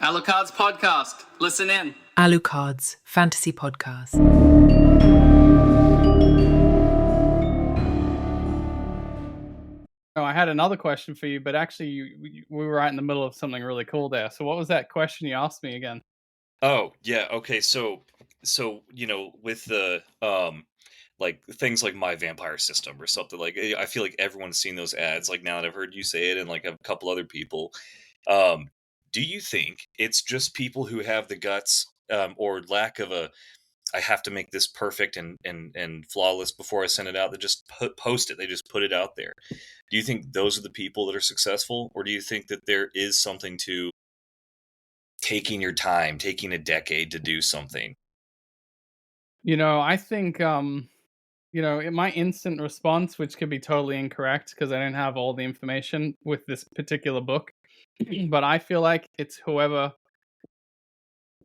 Alucard's podcast. Listen in. Alucard's fantasy podcast. Oh, I had another question for you, but actually, we were right in the middle of something really cool there. So, what was that question you asked me again? Oh, yeah, okay, with the, like, things like My Vampire System or something, like, I feel like everyone's seen those ads, like, now that I've heard you say it and, like, a couple other people, um, do you think it's just people who have the guts, or lack of "I have to make this perfect and flawless before I send it out," that just post it, they just put it out there? Do you think those are the people that are successful, or do you think that there is something to taking your time, taking a decade to do something? I think, in my instant response, which could be totally incorrect because I don't have all the information with this particular book, but I feel like it's whoever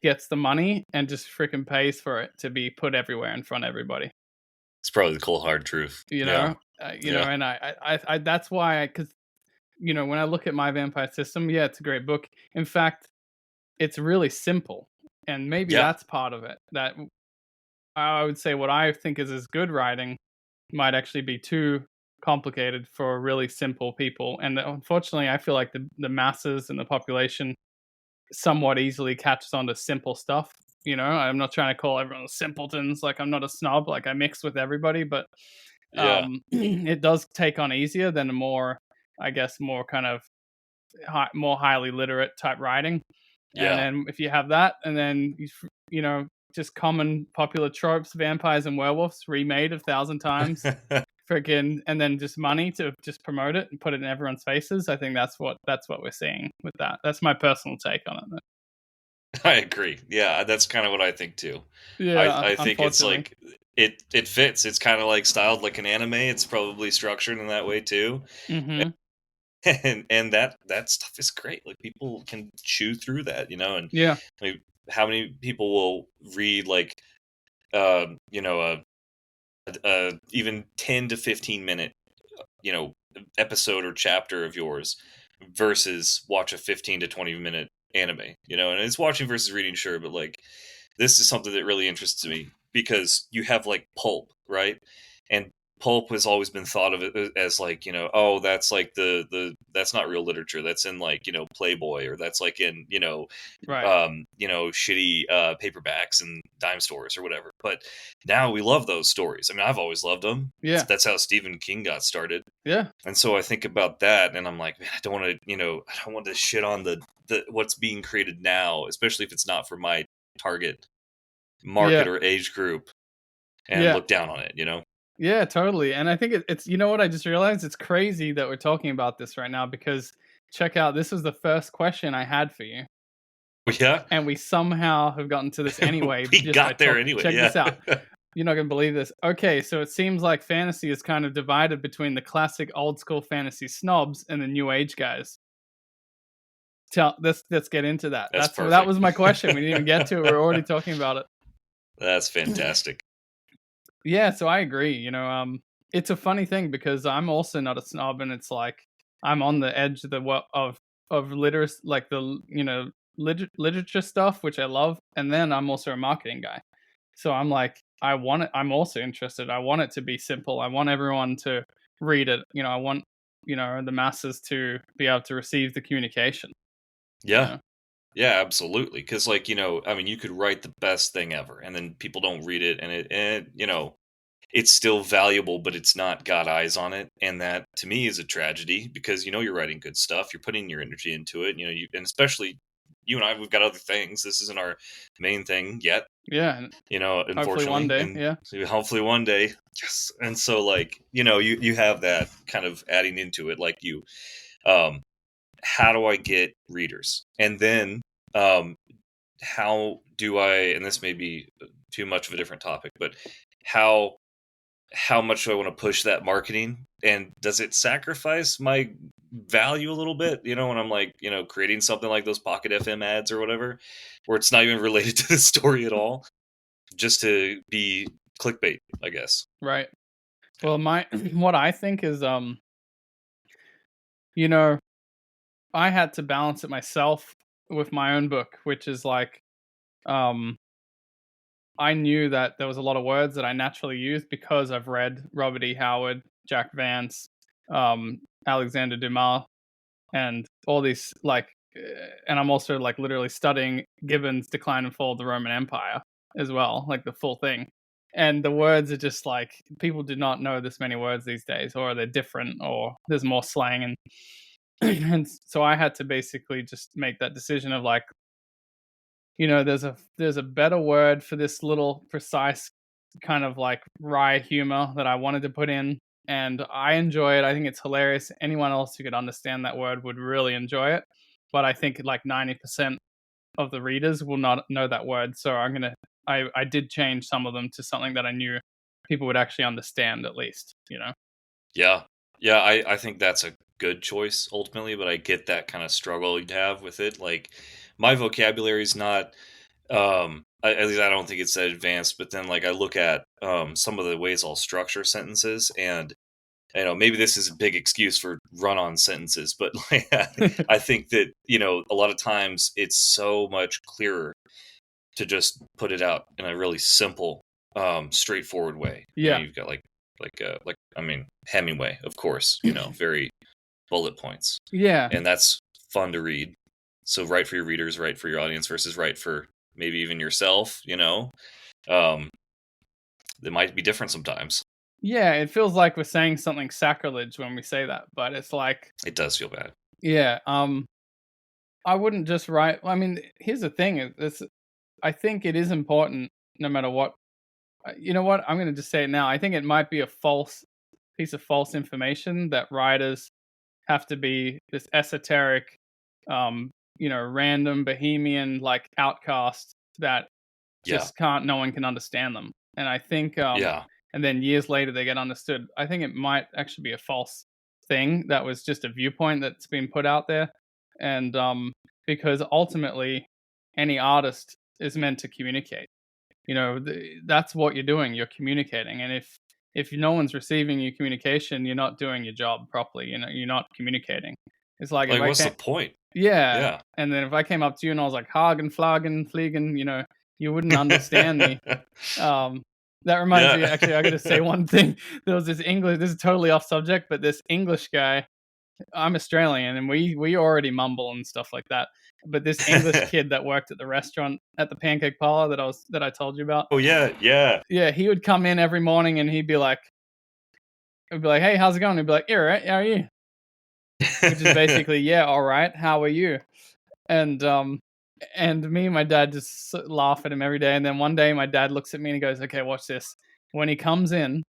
gets the money and just freaking pays for it to be put everywhere in front of everybody. It's probably the cold hard truth. You Yeah. know, Yeah. and I that's why, because when I look at My Vampire System, yeah, it's a great book. In fact, it's really simple, and maybe Yeah. that's part of it. That I would say what I think is as good writing might actually be too complicated for really simple people. And unfortunately, I feel like the masses and the population somewhat easily catches on to simple stuff. I'm not trying to call everyone simpletons. Like, I'm not a snob. Like, I mix with everybody, but Yeah. it does take on easier than a more, I guess, more kind of more highly literate type writing. And Yeah. then if you have that, and then just common popular tropes, vampires and werewolves remade 1,000 times, freaking, and then just money to just promote it and put it in everyone's faces. I think that's what we're seeing with that. That's my personal take on it. I agree. Yeah, that's kind of what I think too. Yeah, I think it's unfortunately. like it fits. It's kind of like styled like an anime. It's probably structured in that way too. Mm-hmm. And that stuff is great. Like, people can chew through that, and Yeah. like, how many people will read like uh you know even 10 to 15 minute you know episode or chapter of yours versus watch a 15 to 20 minute anime, and it's watching versus reading, sure, but like, this is something that really interests me because you have like pulp, right? And pulp has always been thought of it as like, oh, that's like that's not real literature, that's in like, Playboy, or that's like in Right. shitty paperbacks and dime stores or whatever. But now we love those stories. I mean, I've always loved them. Yeah. That's how Stephen King got started. Yeah. And so I think about that, and I'm like, man, I don't want to shit on the what's being created now, especially if it's not for my target market or age group, and look down on it. Yeah, totally. And I think it's, what I just realized? It's crazy that we're talking about this right now, because check out, this was the first question I had for you. Yeah. And we somehow have gotten to this anyway. We got there anyway. Check yeah. this out. You're not going to believe this. Okay, so it seems like fantasy is kind of divided between the classic old school fantasy snobs and the new age guys. Let's get into that. That was my question. We didn't even get to it. We're already talking about it. That's fantastic. Yeah, so I agree. It's a funny thing because I'm also not a snob, and it's like I'm on the edge of literacy, like the literature stuff, which I love, and then I'm also a marketing guy. So I'm like, I'm also interested. I want it to be simple. I want everyone to read it. I want the masses to be able to receive the communication. Yeah. Yeah, absolutely. Because, like, I mean, you could write the best thing ever, and then people don't read it, and it's still valuable, but it's not got eyes on it, and that to me is a tragedy, because you're writing good stuff, you're putting your energy into it, and especially you and I, we've got other things. This isn't our main thing yet. Yeah. Unfortunately, hopefully one day. Yeah. So hopefully one day. Yes. And so, like, you have that kind of adding into it, like how do I get readers? And then, how do I, and this may be too much of a different topic, but how much do I want to push that marketing? And does it sacrifice my value a little bit? When I'm like, creating something like those Pocket FM ads or whatever, where it's not even related to the story at all, just to be clickbait, I guess. Right. Well, what I think is, I had to balance it myself with my own book, which is like, I knew that there was a lot of words that I naturally use because I've read Robert E. Howard, Jack Vance, Alexander Dumas, and all these and I'm also like literally studying Gibbon's Decline and Fall of the Roman Empire as well, like the full thing. And the words are just like, people do not know this many words these days, or they're different, or there's more slang, and and so I had to basically just make that decision of like, there's a better word for this little precise kind of like wry humor that I wanted to put in, and I enjoy it. I think it's hilarious. Anyone else who could understand that word would really enjoy it, but I think like 90% of the readers will not know that word. So I did change some of them to something that I knew people would actually understand at least. Yeah. Yeah, I think that's a good choice ultimately, but I get that kind of struggle you'd have with it. Like my vocabulary is not at least I don't think it's that advanced, but then like I look at some of the ways I'll structure sentences, and maybe this is a big excuse for run-on sentences, but like I think that, a lot of times it's so much clearer to just put it out in a really simple, straightforward way. Yeah. You've got I mean, Hemingway, of course, very bullet points. Yeah. And that's fun to read. So write for your readers, write for your audience versus write for maybe even yourself, it might be different sometimes. Yeah, it feels like we're saying something sacrilege when we say that, but it's like, It does feel bad. yeah, I wouldn't just write. I mean, here's the thing: I think it is important, no matter what. You know what? I'm going to just say it now. I think it might be a false piece of false information that writers have to be this esoteric, random bohemian like outcast that just no one can understand them. And I think, and then years later they get understood. I think it might actually be a false thing that was just a viewpoint that's been put out there. And because ultimately any artist is meant to communicate. That's what you're doing. You're communicating. And if no one's receiving your communication, you're not doing your job properly. You're not communicating. It's like, what's the point? Yeah. And then if I came up to you and I was like, Hagen, Flagen, Fliegen, you wouldn't understand me. That reminds me, actually, I got to say one thing. There was this is totally off subject, but this English guy, I'm Australian, and we already mumble and stuff like that. But this English kid that worked at the restaurant at the Pancake Parlor that I told you about. Oh yeah. Yeah, he would come in every morning and he'd be like, "Hey, how's it going?" He'd be like, "Yeah, right. How are you?" Which is basically, "Yeah, all right. How are you?" And me and my dad just laugh at him every day. And then one day my dad looks at me and he goes, "Okay, watch this. When he comes in,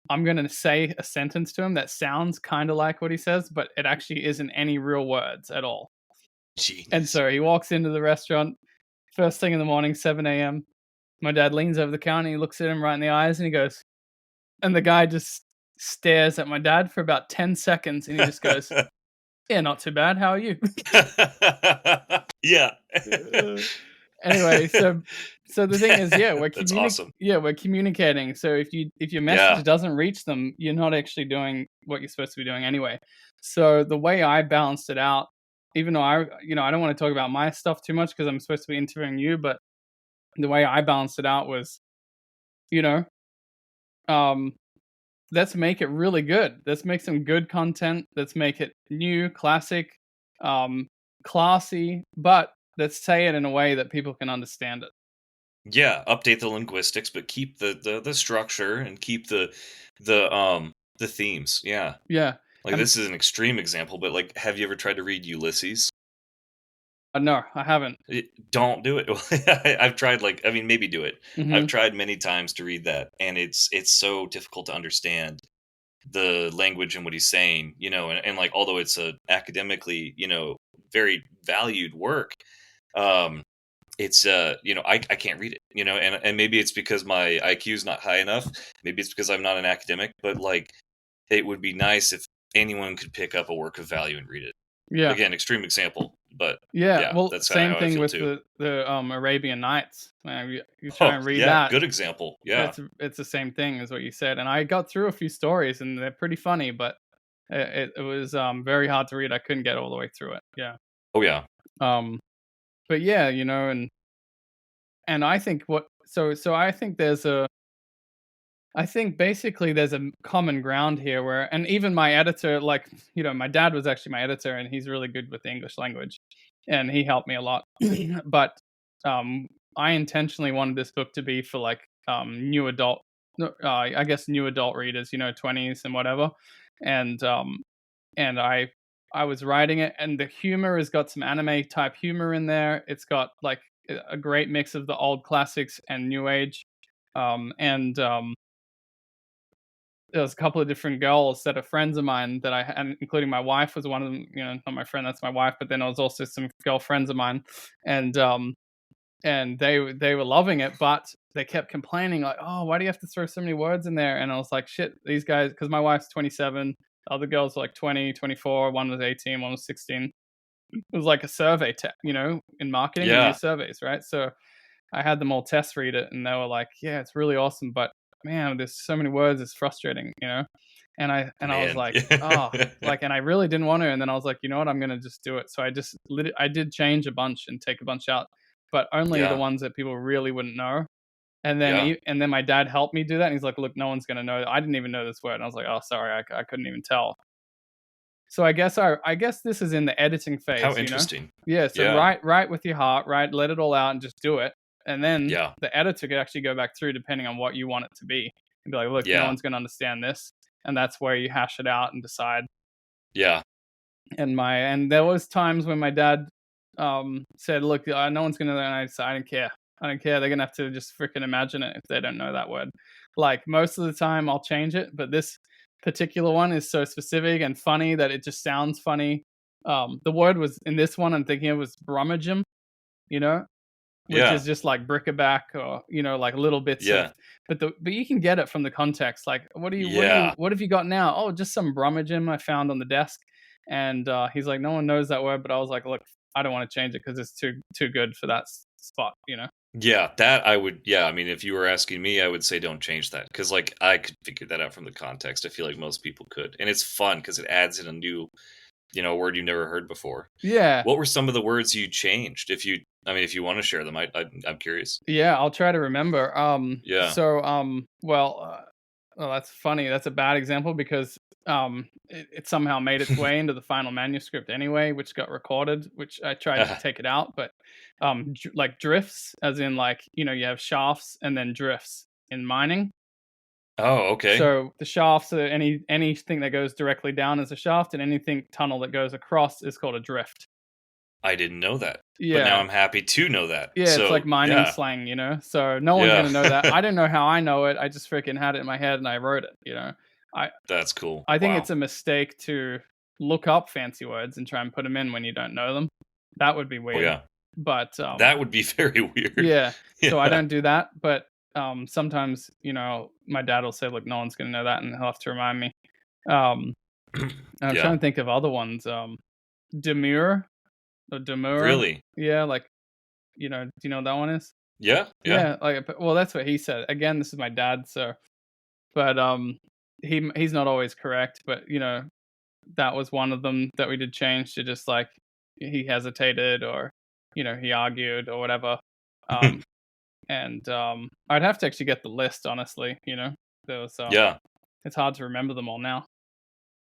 I'm going to say a sentence to him that sounds kind of like what he says, but it actually isn't any real words at all." Genius. And so he walks into the restaurant first thing in the morning, 7 a.m. My dad leans over the counter, he looks at him right in the eyes and he goes, and the guy just stares at my dad for about 10 seconds and he just goes, "Yeah, not too bad. How are you?" Yeah. Anyway, so the thing is, yeah, That's awesome. Yeah, we're communicating. So if your message doesn't reach them, you're not actually doing what you're supposed to be doing anyway. So the way I balanced it out, even though I don't want to talk about my stuff too much because I'm supposed to be interviewing you, but the way I balanced it out was, let's make it really good. Let's make some good content. Let's make it new, classic, classy, but let's say it in a way that people can understand it. Yeah, update the linguistics, but keep the structure and keep the themes. Yeah. Yeah. Like this is an extreme example, but like, have you ever tried to read Ulysses? No, I haven't. Don't do it. I've tried, maybe do it. Mm-hmm. I've tried many times to read that, and it's so difficult to understand the language and what he's saying, and like, although it's a academically, very valued work, it's I can't read it, and maybe it's because my IQ is not high enough. Maybe it's because I'm not an academic, but like, it would be nice if anyone could pick up a work of value and read it. Yeah. Again, extreme example, but well, that's same how thing with too. the Arabian Nights. You try and read yeah, that. Good example. Yeah, it's the same thing as what you said, and I got through a few stories, and they're pretty funny, but it was very hard to read. I couldn't get all the way through it. Yeah. Oh yeah. but yeah, and I think I think I think basically there's a common ground here where, and even my editor, like, my dad was actually my editor and he's really good with the English language and he helped me a lot. But I intentionally wanted this book to be for like new adult, I guess new adult readers, 20s and whatever. And I was writing it, and the humor has got some anime type humor in there. It's got like a great mix of the old classics and new age. And There was a couple of different girls that are friends of mine that I had, including my wife was one of them. Not my friend, that's my wife. But then there was also some girlfriends of mine, and they were loving it, but they kept complaining like, "Oh, why do you have to throw so many words in there?" And I was like, "Shit, these guys," because my wife's 27, the other girls were like 20, 24, one was 18, one was 16. It was like a survey, in marketing, you do surveys, right? So I had them all test read it, and they were like, "Yeah, it's really awesome, but man, there's so many words, it's frustrating," And I was Man. like, "Oh," like, and I really didn't want to, and then I was like, "You know what? I'm gonna just do it." So I did change a bunch and take a bunch out, but only the Yeah. ones that people really wouldn't know. And Yeah. then my dad helped me do that, and he's like, "Look, no one's gonna know. I didn't even know this word." And I was like, "Oh, sorry, I couldn't even tell." So I guess this is in the editing phase. How interesting. Yeah. So Yeah. write with your heart, right? Let it all out and just do it. And then Yeah. the editor could actually go back through depending on what you want it to be and be like, look, no Yeah. one's going to understand this. And that's where you hash it out and decide. Yeah. And there was times when my dad said, look, no one's going to, and I said, I don't care. I don't care. They're going to have to just freaking imagine it if they don't know that word. Like most of the time I'll change it, but this particular one is so specific and funny that it just sounds funny. The word was in this one, I'm thinking it was brummagem, which Yeah. is just like bric-a-brac or, like little bits Yeah. but you can get it from the context. Like, what Yeah. have you got now? Oh, just some brummagem I found on the desk. And he's like, no one knows that word, but I was like, look, I don't want to change it because it's too good for that spot, Yeah, that I would. Yeah, I mean, if you were asking me, I would say don't change that because, like, I could figure that out from the context. I feel like most people could, and it's fun because it adds in a new, word you never heard before. Yeah. What were some of the words you changed? If you want to share them, I'm curious. Yeah, I'll try to remember. Yeah. So, well, that's funny. That's a bad example because it somehow made its way into the final manuscript anyway, which got recorded, which I tried to take it out, but like drifts, as in like, you have shafts and then drifts in mining. Oh, okay. So the shafts are anything that goes directly down is a shaft, and anything tunnel that goes across is called a drift. I didn't know that. Yeah. But now I'm happy to know that. Yeah, So, it's like mining yeah. slang, So no one's Yeah. gonna know that. I didn't know how I know it. I just freaking had it in my head and I wrote it. That's cool. I think Wow. it's a mistake to look up fancy words and try and put them in when you don't know them. That would be weird. Oh, yeah. But That would be very weird. yeah. So I Yeah. don't do that. But sometimes, my dad will say, "Look, no one's gonna know that," and he'll have to remind me. I'm Yeah. trying to think of other ones. Demure. Or demure. Really? Yeah, like, do you know what that one is? Yeah. Yeah, well, that's what he said. Again, this is my dad, so, but he's not always correct, but that was one of them that we did change to just like he hesitated or he argued or whatever. And I'd have to actually get the list, honestly. There was Yeah. it's hard to remember them all now.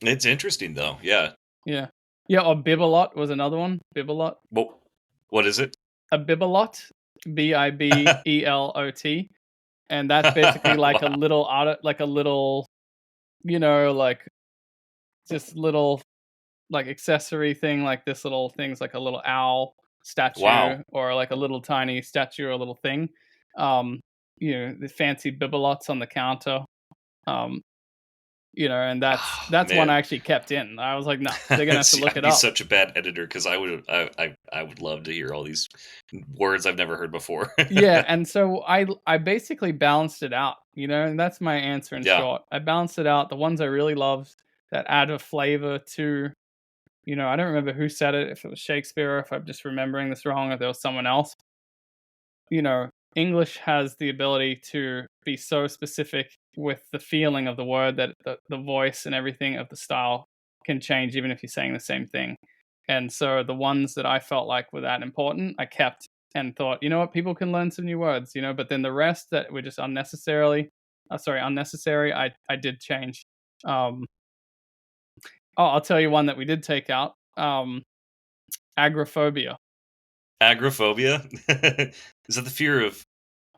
It's interesting though. Yeah. Yeah, yeah. Or bibelot was another one. Bibelot. Well, what is it? A bibelot, Bibelot, and that's basically like a Wow. little like a little, like just little like accessory thing, like this little thing's like a little owl statue Wow. or like a little tiny statue or a little thing. The fancy bibelots on the counter. And that's one Man. I actually kept in. I was like, no, they're gonna have to See, look I'd it be up. such a bad editor because I would love to hear all these words I've never heard before. Yeah, and so I basically balanced it out, and that's my answer in Yeah. short. I balanced it out. The ones I really loved that add a flavor to, I don't remember who said it, if it was Shakespeare or if I'm just remembering this wrong, or if there was someone else. English has the ability to be so specific with the feeling of the word that the voice and everything of the style can change even if you're saying the same thing. And so the ones that I felt like were that important, I kept and thought, you know what, people can learn some new words, but then the rest that were just unnecessary, I did change. Um, I'll tell you one that we did take out. Agoraphobia, Agoraphobia? Is that the fear of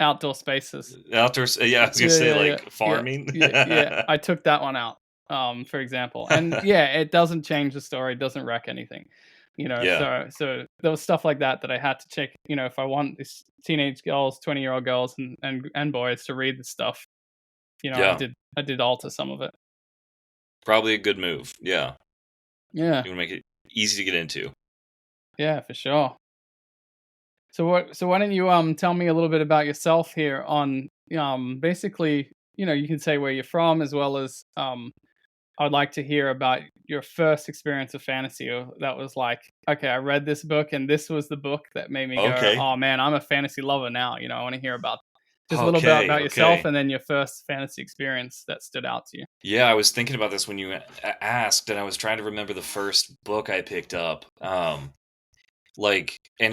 outdoor spaces. outdoors? Yeah, I was gonna Yeah, say yeah, yeah, like yeah, farming. yeah. I took that one out, for example, and yeah, it doesn't change the story, it doesn't wreck anything, Yeah, So there was stuff like that that I had to check. If I want these teenage girls, 20-year-old girls, and boys to read the stuff, yeah, I did alter some of it. probably a good move. Yeah, Yeah, you want to make it easy to get into. yeah, for sure. So why don't you tell me a little bit about yourself here on basically, you can say where you're from as well as I'd like to hear about your first experience of fantasy that was like, okay, I read this book and this was the book that made me go, Okay, oh man, I'm a fantasy lover now. I want to hear about just a little bit okay, about yourself okay. and then your first fantasy experience that stood out to you. Yeah, I was thinking about this when you asked, and I was trying to remember the first book I picked up. And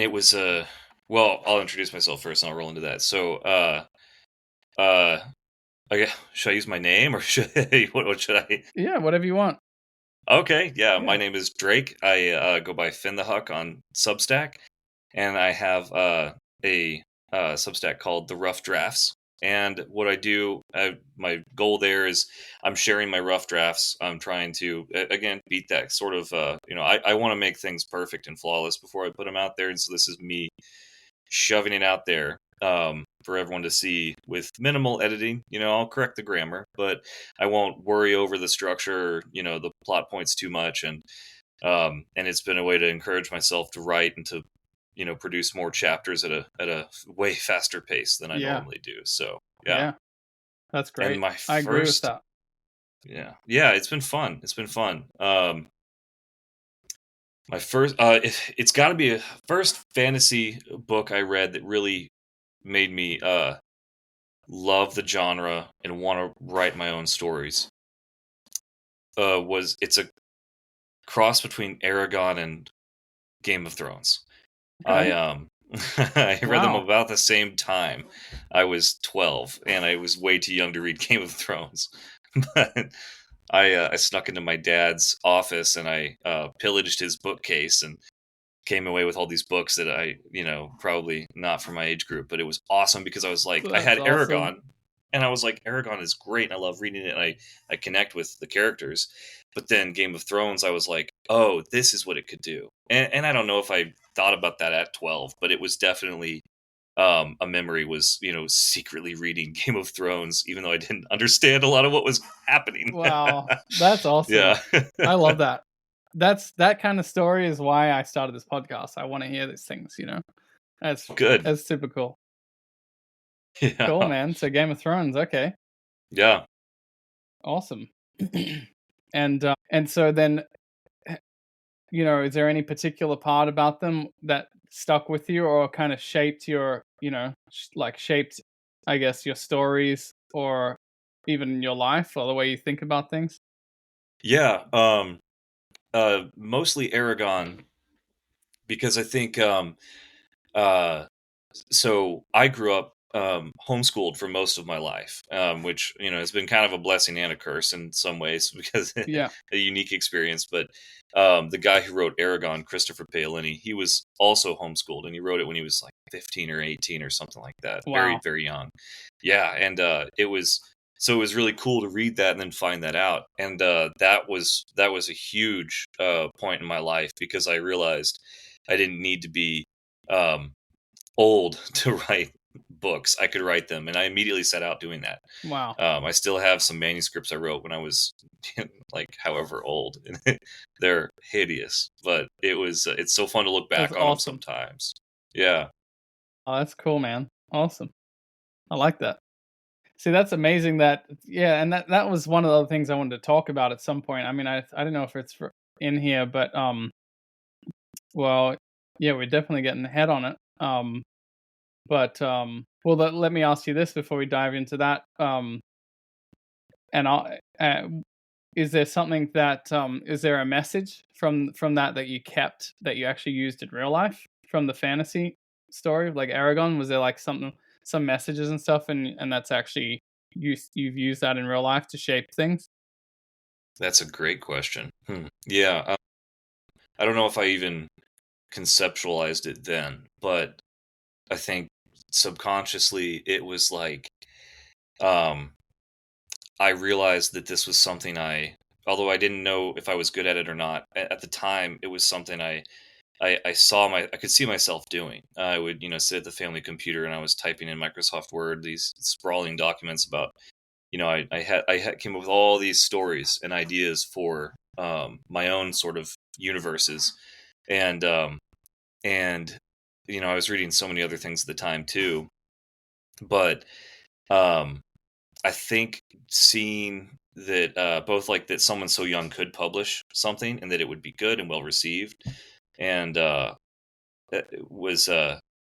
it was well, I'll introduce myself first, and I'll roll into that. So, uh, okay, should I use my name or should what should I? Yeah, whatever you want. Okay, yeah, my Yeah. name is Drake. I go by Finn the Huck on Substack, and I have a Substack called The Rough Drafts. And what I do, my goal there is I'm sharing my rough drafts. I'm trying to again beat that sort of I want to make things perfect and flawless before I put them out there, and so this is me shoving it out there for everyone to see with minimal editing. I'll correct the grammar, but I won't worry over the structure, the plot points too much. And it's been a way to encourage myself to write and to produce more chapters at a way faster pace than I Yeah. normally do. So yeah. Yeah. That's And great. my I agree with first that. yeah, it's been fun. It's been fun. My first it's got to be a first fantasy book I read that really made me love the genre and want to write my own stories. It's a cross between Aragon and Game of Thrones. I Okay. I read them Wow. about the same time. I was 12 and I was way too young to read Game of Thrones. But I snuck into my dad's office and I pillaged his bookcase and came away with all these books that probably not for my age group, but it was awesome because I was like, I That's had awesome. Aragon, and I was like, Aragon is great, and I love reading it, and I connect with the characters. But then Game of Thrones, I was like, oh, this is what it could do, and I don't know if I thought about that at 12, but it was definitely a memory. Was secretly reading Game of Thrones, even though I didn't understand a lot of what was happening. Wow. That's awesome. Yeah, I love that. That kind of story is why I started this podcast. I want to hear these things. That's good. that's super cool. Cool, Yeah, man. So Game of Thrones, okay. yeah. Awesome. And so then is there any particular part about them that stuck with you or kind of shaped your, shaped I guess your stories or even your life or the way you think about things? Yeah, mostly Aragon because I think uh so I grew up homeschooled for most of my life, which has been kind of a blessing and a curse in some ways because Yeah. a unique experience. But the guy who wrote Aragon, Christopher Paolini, he was also homeschooled, and he wrote it when he was like 15 or 18 or something like that, very Wow. very young. Yeah, and it was really cool to read that and then find that out, and that was a huge point in my life because I realized I didn't need to be um, old to write books. I could write them, and I immediately set out doing that. Wow. I still have some manuscripts I wrote when I was like however old, and they're hideous. But it's so fun to look That's back on them awesome. sometimes. Yeah, Oh, that's cool, man. Awesome. I like that. See, that's amazing yeah, and that was one of the other things I wanted to talk about at some point. I mean, I don't know if it's in here, but well, yeah, we're definitely getting ahead on it. But well, let me ask you this before we dive into that. And I'll is there something that is there a message from that you kept that you actually used in real life from the fantasy story, like Aragon? Was there like some messages and stuff, and that's actually you've used that in real life to shape things? That's a great question. Yeah, I don't know if I even conceptualized it then, but I think subconsciously it was like, um, I realized that this was something although I didn't know if I was good at it or not, at the time, it was something I could see myself doing. I would, sit at the family computer and I was typing in Microsoft Word, these sprawling documents about, I came up with all these stories and ideas for my own sort of universes, and and I was reading so many other things at the time too, but um, I think seeing that both like that someone so young could publish something and that it would be good and well received, and it was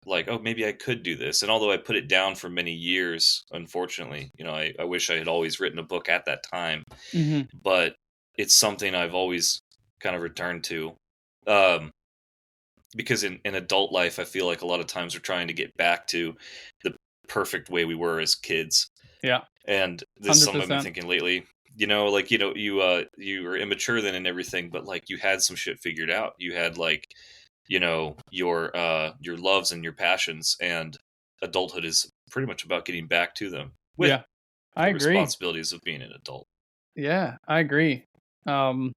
like, oh, maybe I could do this. And although I put it down for many years, unfortunately, I wish I had always written a book at that time, Hmm. but it's something I've always kind of returned to. Um, because in adult life, I feel like a lot of times we're trying to get back to the perfect way we were as kids. Yeah, And this is something I've been 100%. thinking lately. Like you were immature then and everything, but like you had some shit figured out. You had like your loves and your passions, and adulthood is pretty much about getting back to them with Yeah, I the agree. responsibilities of being an adult. Yeah, I agree. Um,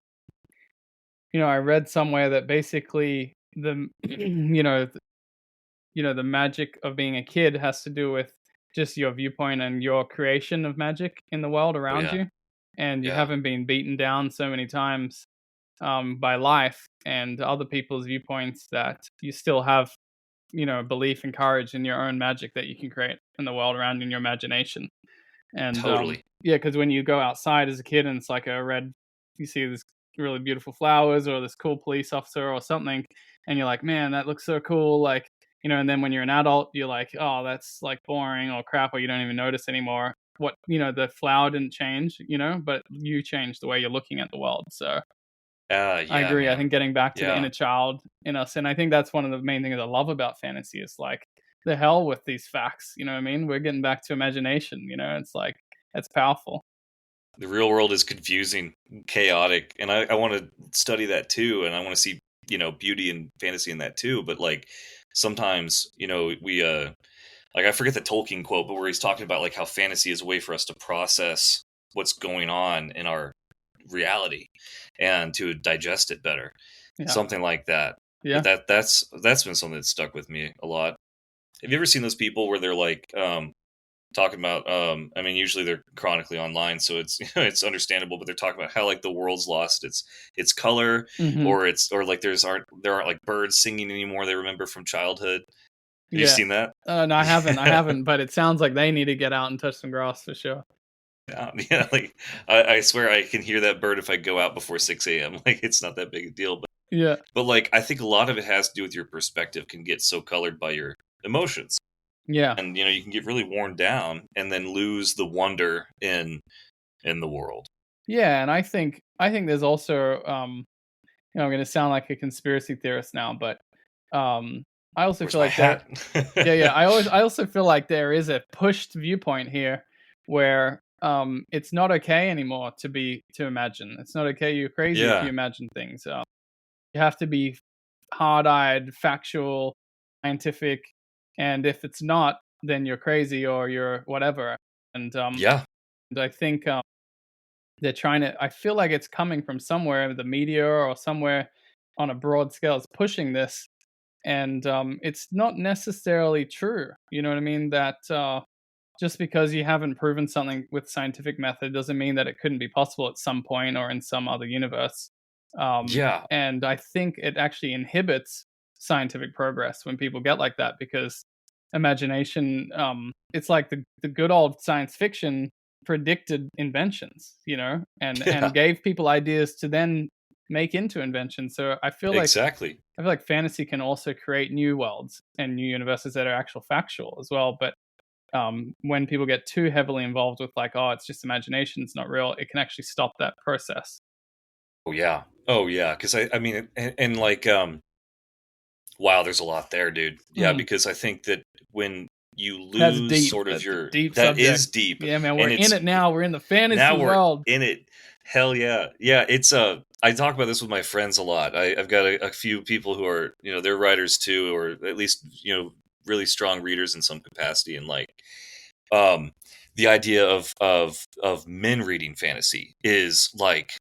I read somewhere that basically the the magic of being a kid has to do with just your viewpoint and your creation of magic in the world Oh around yeah, you, and you yeah, haven't been beaten down so many times by life and other people's viewpoints that you still have belief and courage in your own magic that you can create in the world around you in your imagination. And totally. yeah, because when you go outside as a kid and it's like a red, you see this really beautiful flowers or this cool police officer or something, and you're like, man, that looks so cool. Like, and then when you're an adult, you're like, oh, that's like boring or crap, or you don't even notice anymore. What, the flower didn't change, but you changed the way you're looking at the world. So I Yeah, agree. I man. think getting back to the Yeah, inner child in us, and I think that's one of the main things I love about fantasy is like the hell with these facts. You know what I mean? We're getting back to imagination. It's like it's powerful. the real world is confusing, chaotic, and I want to study that too, and I want to see beauty and fantasy in that too. But like sometimes we like I forget the Tolkien quote, but where he's talking about like how fantasy is a way for us to process what's going on in our reality and to digest it better, Yeah, something like that. But yeah, that's been something that stuck with me a lot. Have you ever seen those people where they're like talking about I mean usually they're chronically online, so it's it's understandable, but they're talking about how like the world's lost its color, hmm, or like there aren't like birds singing anymore they remember from childhood. Have you yeah. seen that? No, I Yeah. haven't, but it sounds like they need to get out and touch some grass for sure. Yeah, yeah, like I swear I can hear that bird if I go out before 6 a.m. Like it's not that big a deal, Yeah, but like I think a lot of it has to do with your perspective can get so colored by your emotions, yeah, and you can get really worn down and then lose the wonder in the world. yeah. And I think there's also I'm going to sound like a conspiracy theorist now, but I also Where's feel my like there. hat? Yeah, yeah. I also feel like there is a pushed viewpoint here where it's not okay anymore to imagine. It's not okay. You're crazy if you Yeah, imagine things. You have to be hard-eyed, factual, scientific, and if it's not, then you're crazy or you're whatever. yeah, And I think they're trying to. I feel like it's coming from somewhere, the media or somewhere on a broad scale is pushing this, and it's not necessarily true. You know what I mean? That just because you haven't proven something with scientific method doesn't mean that it couldn't be possible at some point or in some other universe. yeah, And I think it actually inhibits scientific progress when people get like that because imagination, it's like the good old science fiction predicted inventions, and yeah, gave people ideas to then make into inventions. So exactly. I feel like fantasy can also create new worlds and new universes that are actual factual as well. But when people get too heavily involved with like, oh, it's just imagination, it's not real, it can actually stop that process. Oh yeah. Oh yeah. Because I mean, and like, wow, there's a lot there, dude. Yeah, because I think that when you That's lose deep. sort of That's a your deep that subject. is deep, Yeah, man, we're and in it's it now. We're in the fantasy now we're world. in it. Hell yeah, yeah. It's I talk about this with my friends a lot. I've got a few people who are they're writers too, or at least really strong readers in some capacity, and like um the idea of men reading fantasy is like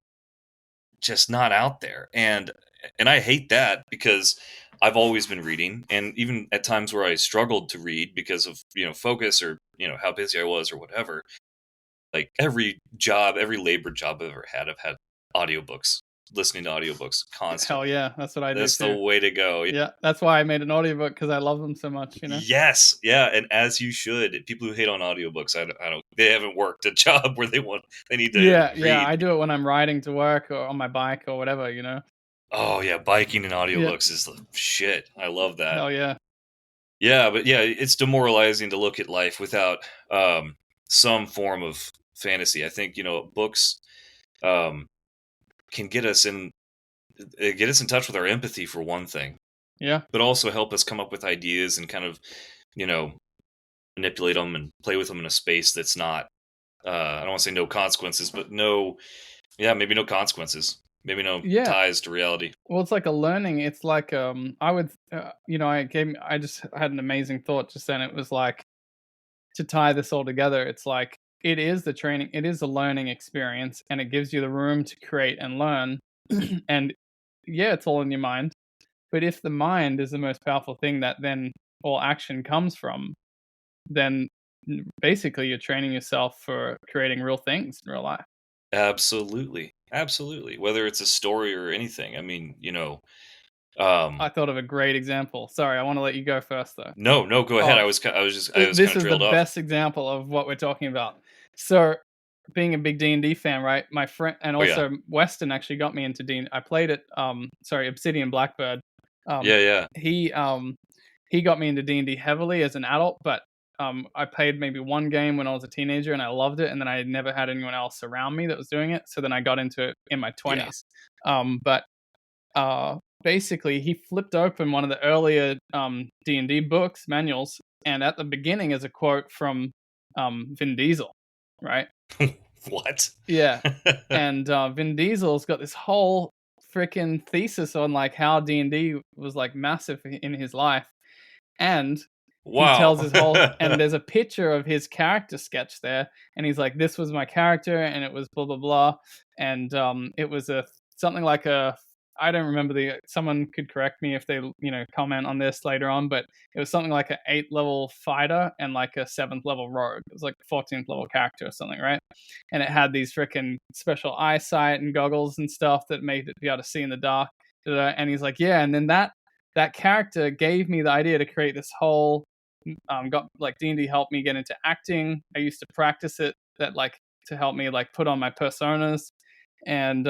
just not out there, and I hate that because I've always been reading, and even at times where I struggled to read because of focus or how busy I was or whatever. Like every job, every labor job I've ever had, I've had audiobooks, listening to audiobooks Hell constantly. yeah, that's what I do That's the too. way to go. Yeah, that's why I made an audiobook, because I love them so much. Yes, yeah, and as you should. People who hate on audiobooks, I don't, they haven't worked a job where they need to Yeah, read. I do it when I'm riding to work or on my bike or whatever. Oh yeah, biking and Yeah, audiobooks is the shit. I love that. hell yeah. Yeah, but yeah, it's demoralizing to look at life without some form of fantasy. I think books um, can get us in touch with our empathy for one thing, Yeah, but also help us come up with ideas and kind of you know manipulate them and play with them in a space that's not I don't want to say no consequences, but maybe no consequences, maybe no yeah. ties to reality. Well, it's like a learning. It's like I would, I just had an amazing thought just then. It was like, to tie this all together, it's like it is the training, it is a learning experience, and it gives you the room to create and learn. And yeah, it's all in your mind. But if the mind is the most powerful thing that then all action comes from, then basically you're training yourself for creating real things in real life. Absolutely, absolutely. Whether it's a story or anything. I mean, I thought of a great example. Sorry, I want to let you go first though. no, go ahead. Oh, I was kind this of is the trailed off. best example of what we're talking about. So, being a big D&D fan, right? My friend, and Oh yeah, also Weston actually got me into D&D. I played it. Obsidian Blackbird. Um, yeah, yeah. he um, he got me into D&D heavily as an adult, but I played maybe one game when I was a teenager and I loved it, and then I never had anyone else around me that was doing it. So then I got into it in my Yeah. 20s. But basically he flipped open one of the earlier D&D books manuals, and at the beginning is a quote from Vin Diesel, right? What? Yeah. And Vin Diesel's got this whole freaking thesis on like how D&D was like massive in his life, and he tells Wow. his whole, and there's a picture of his character sketch there, and he's like, this was my character and it was blah blah blah, and it was a something like a, I don't remember someone could correct me if they comment on this later on, but it was something like an 8th level fighter and like a 7th level rogue. It was like a 14th level character or something, right? And it had these freaking special eyesight and goggles and stuff that made it be able to see in the dark. And he's like, yeah, and then that character gave me the idea to create this whole got like D&D helped me get into acting. I used to practice it, that like to help me like put on my personas, and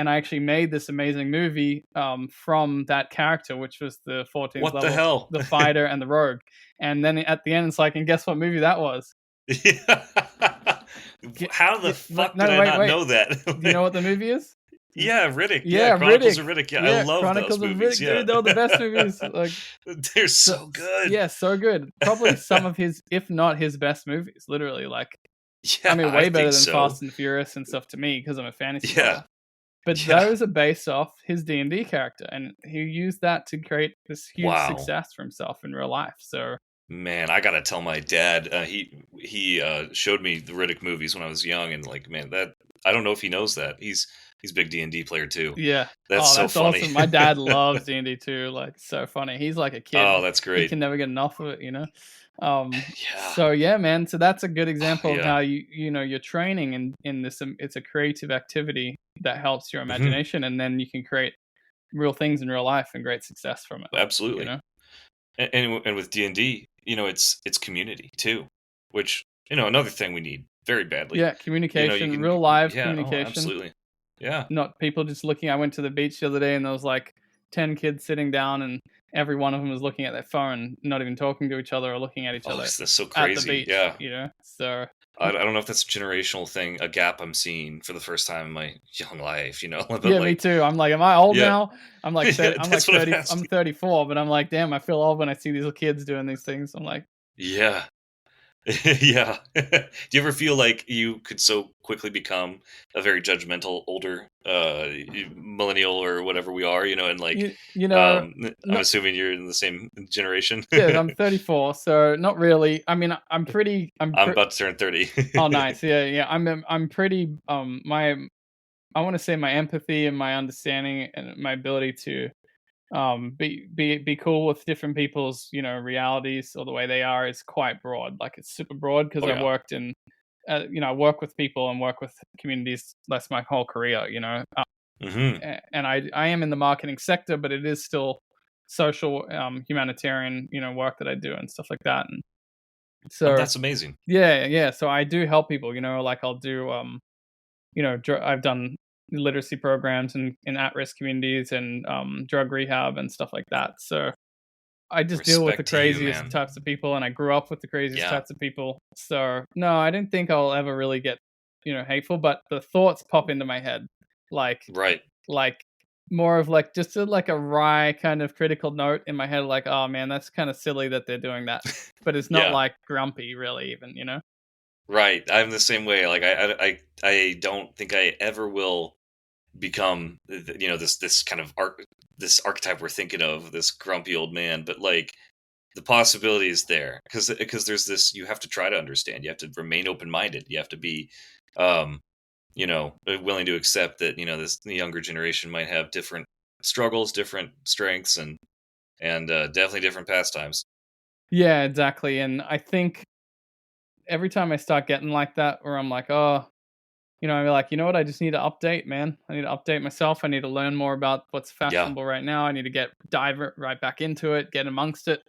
I actually made this amazing movie from that character, which was the 14th What the level, hell? the fighter and the rogue. And then at the end, it's like, and guess what movie that was? How the fuck No, did I wait, not wait. know that? Do you know what the movie is? Yeah, Riddick. Yeah, Chronicles Riddick. of Riddick. Yeah, I love Chronicles those of movies. Riddick, Yeah, dude. They're the best movies. Like, they're so good. Yeah, so good. Probably some of his, if not his best movies. Literally, like, Yeah, I mean, way better think than so. Fast and Furious and stuff to me because I'm a fantasy Yeah. player. But Yeah. those are based off his D&D character, and he used that to create this huge Wow. success for himself in real life. So, Man, I gotta tell my dad. He showed me the Riddick movies when I was young, and like, man, that I don't know if he knows that he's a big D&D player too. yeah. That's so that's funny. awesome. My dad loves D&D too. Like, so funny. He's like a kid. Oh, that's He great. can never get enough of it, Yeah. So yeah, man. So that's a good example of Yeah. how you're training in this. It's a creative activity that helps your imagination, and then you can create real things in real life and great success from it. Absolutely. And with D&D, it's community too, which another thing we need very badly. Yeah, communication, can, real live yeah, communication. absolutely. Yeah. Not people just looking. I went to the beach the other day and there was like 10 kids sitting down and every one of them was looking at their phone, not even talking to each other or looking at each other that's so at the crazy. beach. Yeah. You know, so I don't know if that's a generational thing, a gap I'm seeing for the first time in my young life, but yeah, me like, too. I'm like, am I old yeah, now? I'm like 30, yeah, I'm like that's what I'm 30. I'm asking. 34, but I'm like, damn, I feel old when I see these little kids doing these things. I'm like, Yeah. Yeah. Do you ever feel like you could so quickly become a very judgmental older millennial or whatever we are, and like you know, I'm not assuming you're in the same generation. yeah. I'm 34, so not really. I mean, I'm pretty. I'm about to turn 30. Oh, nice. Yeah, yeah. I'm pretty. My I want to say my empathy and my understanding and my ability to be cool with different people's realities or the way they are is quite broad. Like it's super broad because Oh I've yeah. worked in I work with people and work with communities. That's my whole career. Hmm. And I am in the marketing sector, but it is still social, humanitarian work that I do and stuff like that. And Oh, so that's amazing. yeah, yeah. So I do help people. Like I'll do I've done literacy programs in at-risk communities and drug rehab and stuff like that. So I just deal with the Respect to you, craziest man. types of people, and I grew up with the craziest Yeah. types of people. So no, I didn't think I'll ever really get hateful, but the thoughts pop into my head, like Right. like more of like just like a wry kind of critical note in my head, like, oh man, that's kind of silly that they're doing that, but it's not Yeah. like grumpy, really, even. Right. I'm the same way. Like I don't think I ever will become this kind of this archetype we're thinking of, this grumpy old man, but like the possibility is there because there's this, you have to try to understand, you have to remain open-minded, you have to be um willing to accept that this the younger generation might have different struggles, different strengths, and definitely different pastimes. Yeah, exactly. And I think every time I start getting like that, where I'm like, oh, I'm like, you know what? I just need to update, man. I need to update myself. I need to learn more about what's Yeah. fashionable right now. I need to dive right back into it, get amongst it,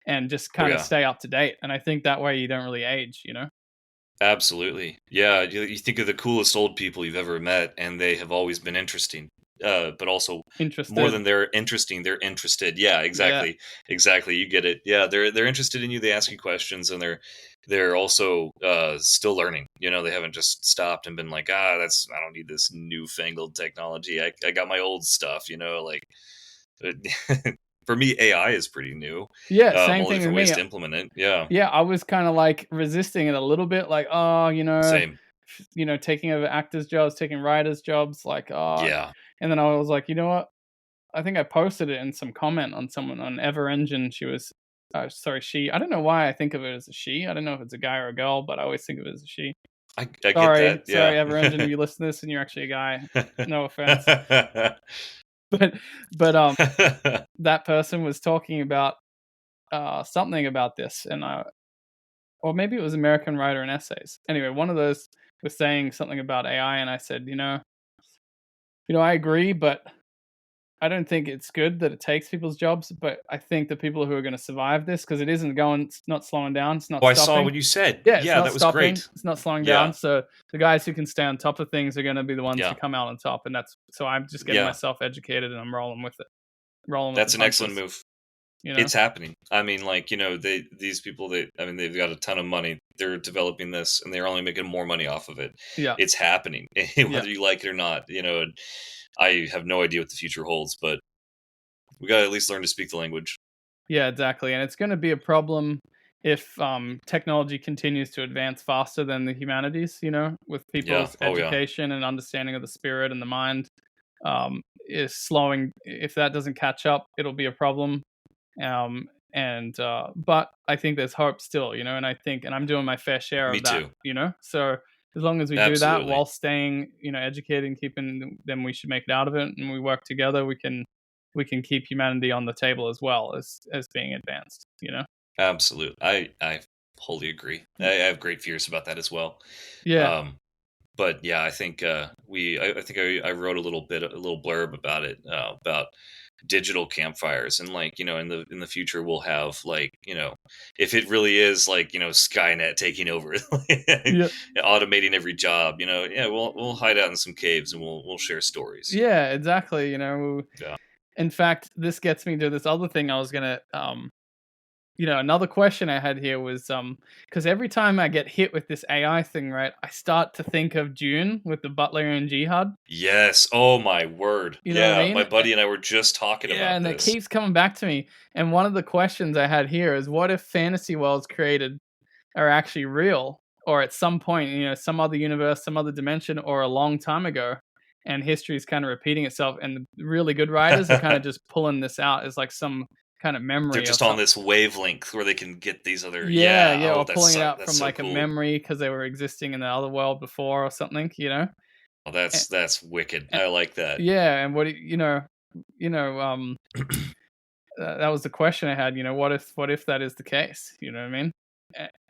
and just Oh kind of yeah. stay up to date. And I think that way you don't really age. Absolutely. Yeah, you think of the coolest old people you've ever met, and they have always been interesting. But also more Interested. than they're interesting, they're interested. Yeah, Yeah. exactly. Exactly. You get it. Yeah, they're interested in you. They ask you questions, and they're also still learning. They haven't just stopped and been like, I don't need this newfangled technology. I got my old stuff. Like for me, AI is pretty new. Yeah. Same All the thing with different ways me. to implement it. Yeah, Yeah, I was kind of like resisting it a little bit, like, oh, same. taking over actors' jobs, taking writers' jobs, like, oh. Yeah. And then I was like, you know what? I think I posted it in some comment on someone on Ever Engine. She was, sorry, she. I don't know why I think of it as a she. I don't know if it's a guy or a girl, but I always think of it as a she. I get Sorry, that. sorry, Yeah. Ever Engine, if you listen to this and you're actually a guy. No offense, but that person was talking about something about this, and or maybe it was American Writer and Essays. Anyway, one of those was saying something about AI, and I said, I agree, but I don't think it's good that it takes people's jobs. But I think the people who are going to survive this, because it's not slowing down, it's not Oh, I saw stopping. what you said. Yeah, it's Yeah, not that was stopping, great. it's not slowing down. Yeah. So the guys who can stay on top of things are going to be the ones who Yeah. come out on top, and that's so I'm just getting Yeah. myself educated and I'm rolling with it, rolling with the That's an excellent punches. move. You know? It's happening. I mean, like, these people, they've got a ton of money. They're developing this and they're only making more money off of it. Yeah, It's happening, yeah. whether you like it or not. And I have no idea what the future holds, but we got to at least learn to speak the language. Yeah, exactly. And it's going to be a problem if technology continues to advance faster than the humanities, with Yeah. people's Oh, yeah. education and understanding of the spirit and the mind is slowing. If that doesn't catch up, it'll be a problem. But I think there's hope still, and and I'm doing my fair share Me of that, too. So as long as we do that Absolutely. while staying, educated and keeping, then we should make it out of it, and we work together. We can keep humanity on the table as well as being advanced. Absolutely. I wholly agree. I have great fears about that as well. Yeah, Um, but yeah, I think I think I wrote a little blurb about it, about digital campfires, and like in the future we'll have like if it really is like Skynet taking over, yeah, automating every job, yeah, we'll hide out in some caves and we'll share stories. yeah, exactly. Yeah. In fact, this gets me to this other thing I was gonna another question I had here was because every time I get hit with this AI thing, right, I start to think of June with the Butlerian Jihad. Yes. Oh my word. You know what I Yeah, my mean? buddy and I were just talking Yeah, about and that this. keeps coming back to me. And one of the questions I had here is, what if fantasy worlds created are actually real, or at some point, some other universe, some other dimension, or a long time ago, and history is kind of repeating itself, and the really good writers are kind of just pulling this out as like some kind of They're memory or just on something. this wavelength where they can get these other Yeah, yeah. yeah, Oh, or pulling it out that's from so like a cool. memory because they were existing in the other world before or something, Oh, And, that's wicked. and I like that. yeah, and you know, that was the question I had. What if that is the case? You know what I mean?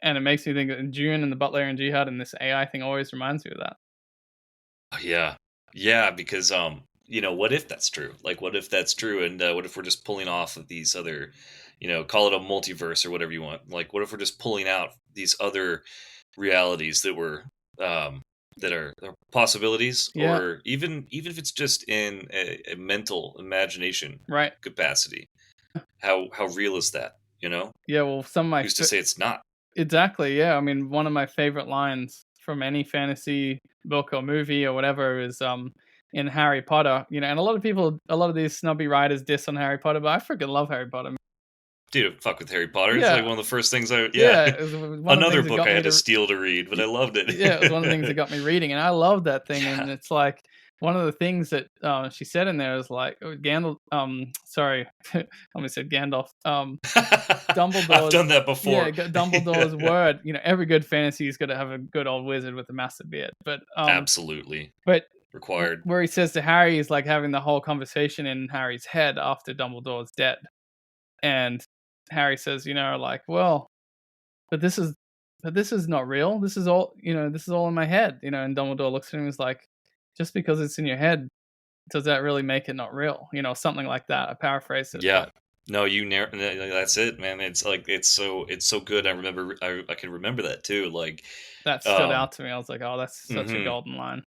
And it makes me think that June and the Butlerian Jihad and this AI thing always reminds me of that. Yeah. Yeah, because what if that's true? Like what if that's true and what if we're just pulling off of these other, call it a multiverse or whatever you want. Like what if we're just pulling out these other realities um that are possibilities Yeah, or even if it's just in a mental imagination right. capacity. How real is that, you know? Yeah, well, some of my Who's to say it's not? exactly. Yeah, I mean, one of my favorite lines from any fantasy book or movie or whatever is in Harry Potter. And a lot of people, a lot of these snobby writers diss on Harry Potter, but I freaking love Harry Potter. Dude, fuck with Harry Potter. It's like Yeah, one of the first things I yeah. yeah, it was one of the Another things that book got I me had to to steal to read, but I loved it. yeah, it was one of the things that got me reading, and I love that thing. Yeah. And it's like one of the things that she said in there is like Gandalf. Sorry, I almost said Gandalf. I've Dumbledore's done that before. Dumbledore's word. Every good fantasy's got to have a good old wizard with a massive beard. Absolutely But required. where he says to Harry, he's like having the whole conversation in Harry's head after Dumbledore's dead, and Harry says, like, well, but this is not real. This is all, this is all in my head, and Dumbledore looks at him and is like, just because it's in your head, does that really make it not real? Something like that. I paraphrase it, Yeah. but No, that's it, man. It's like it's so good. I can remember that too. Like that stood um out to me. I was like, oh, that's such a mhm. golden line.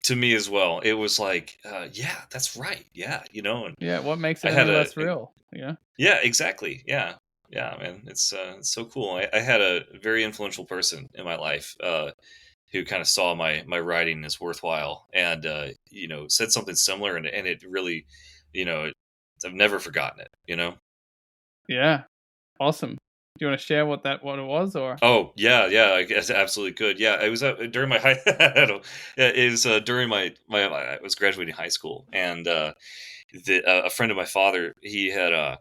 To me as well. It was like, yeah, that's right. Yeah, and Yeah, what makes I it had any less real? yeah, exactly. Yeah. Yeah, man. It's so cool. I had a very influential person in my life who kind of saw my writing as worthwhile and said something similar and it really, you know, I've never forgotten it. Yeah, awesome. Do you want to share what it was, or? Oh, yeah, yeah, I guess absolutely could. Yeah, it was during my high I don't yeah, it was during I was graduating high school and a friend of my father, he had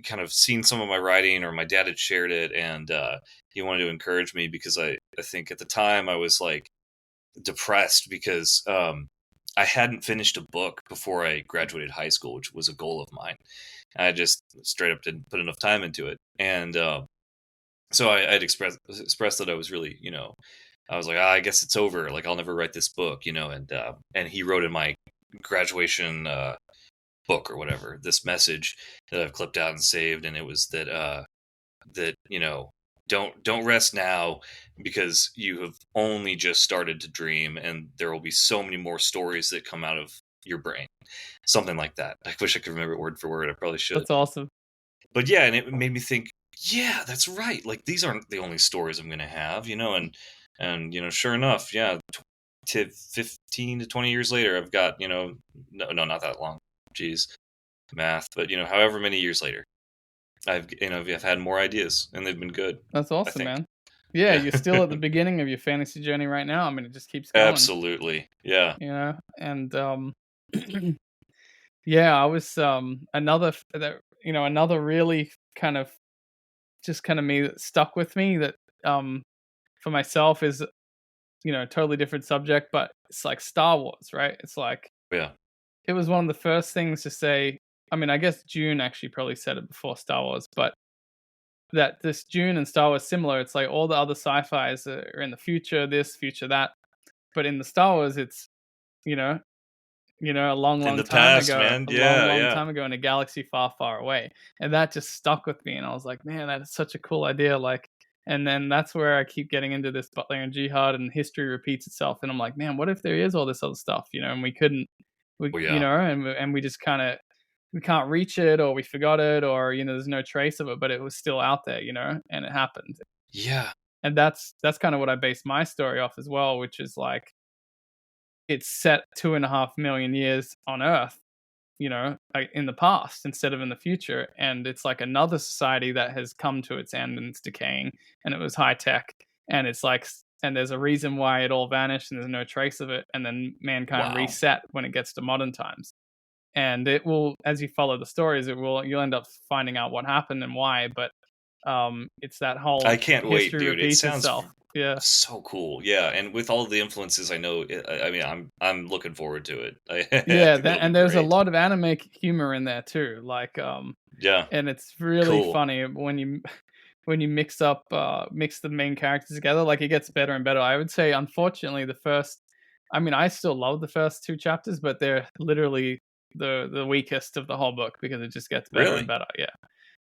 kind of seen some of my writing or my dad had shared it and he wanted to encourage me because I think at the time I was like depressed because I hadn't finished a book before I graduated high school, which was a goal of mine. I just straight up didn't put enough time into it. And so I'd expressed that I was really, I was like, I guess it's over. Like I'll never write this book, and he wrote in my graduation book or whatever this message that I've clipped out and saved, and it was that don't rest now because you have only just started to dream, and there will be so many more stories that come out of your brain, something like that. I wish I could remember it word for word. I probably should, That's awesome. but yeah, and it made me think. Yeah, that's right. Like these aren't the only stories I'm gonna have, and sure enough, yeah, to 15 to 20 years later, I've got no, not that long. Jeez, math, but however many years later, I've had more ideas, and they've been good. That's I awesome, think. man. Yeah, Yeah, you're still at the beginning of your fantasy journey right now. I mean, it just keeps going, absolutely. Yeah, and yeah, I was another really kind of just kind of me that stuck with me that for myself is totally different subject, but it's like Star Wars, right? It's like yeah, it was one of the first things to say. I mean, I guess June actually probably said it before Star Wars, but that this June and Star Wars similar. It's like all the other sci-fi's are in the future, this, future, that, but in the Star Wars, it's you know, a long, in long the time past, ago, man. Yeah, yeah, in a galaxy far, far away, and that just stuck with me. And I was like, man, that is such a cool idea. Like, and then that's where I keep getting into this Butlerian Jihad, and history repeats itself. And I'm like, man, what if there is all this other stuff, and we couldn't, oh yeah, and we just kind of we can't reach it, or we forgot it, or there's no trace of it, but it was still out there, and it happened. Yeah. And that's kind of what I base my story off as well, which is like it's set 2.5 million years on Earth, like in the past instead of in the future, and it's like another society that has come to its end and it's decaying, and it was high tech, and it's like, and there's a reason why it all vanished and there's no trace of it, and then mankind Wow. reset when it gets to modern times. And it will, as you follow the stories, you'll end up finding out what happened and why, but it's that whole I can't wait, history dude. It repeats sounds itself. Yeah. so cool. Yeah, and with all the influences, I know. I mean, I'm looking forward to it. I Yeah, think that'll be and there's a great. lot of anime humor in there too, like Yeah, and it's really cool. funny when you mix the main characters together. Like, it gets better and better. I would say, unfortunately, I still love the first two chapters, but they're literally the weakest of the whole book because it just gets better and Really? better. Yeah.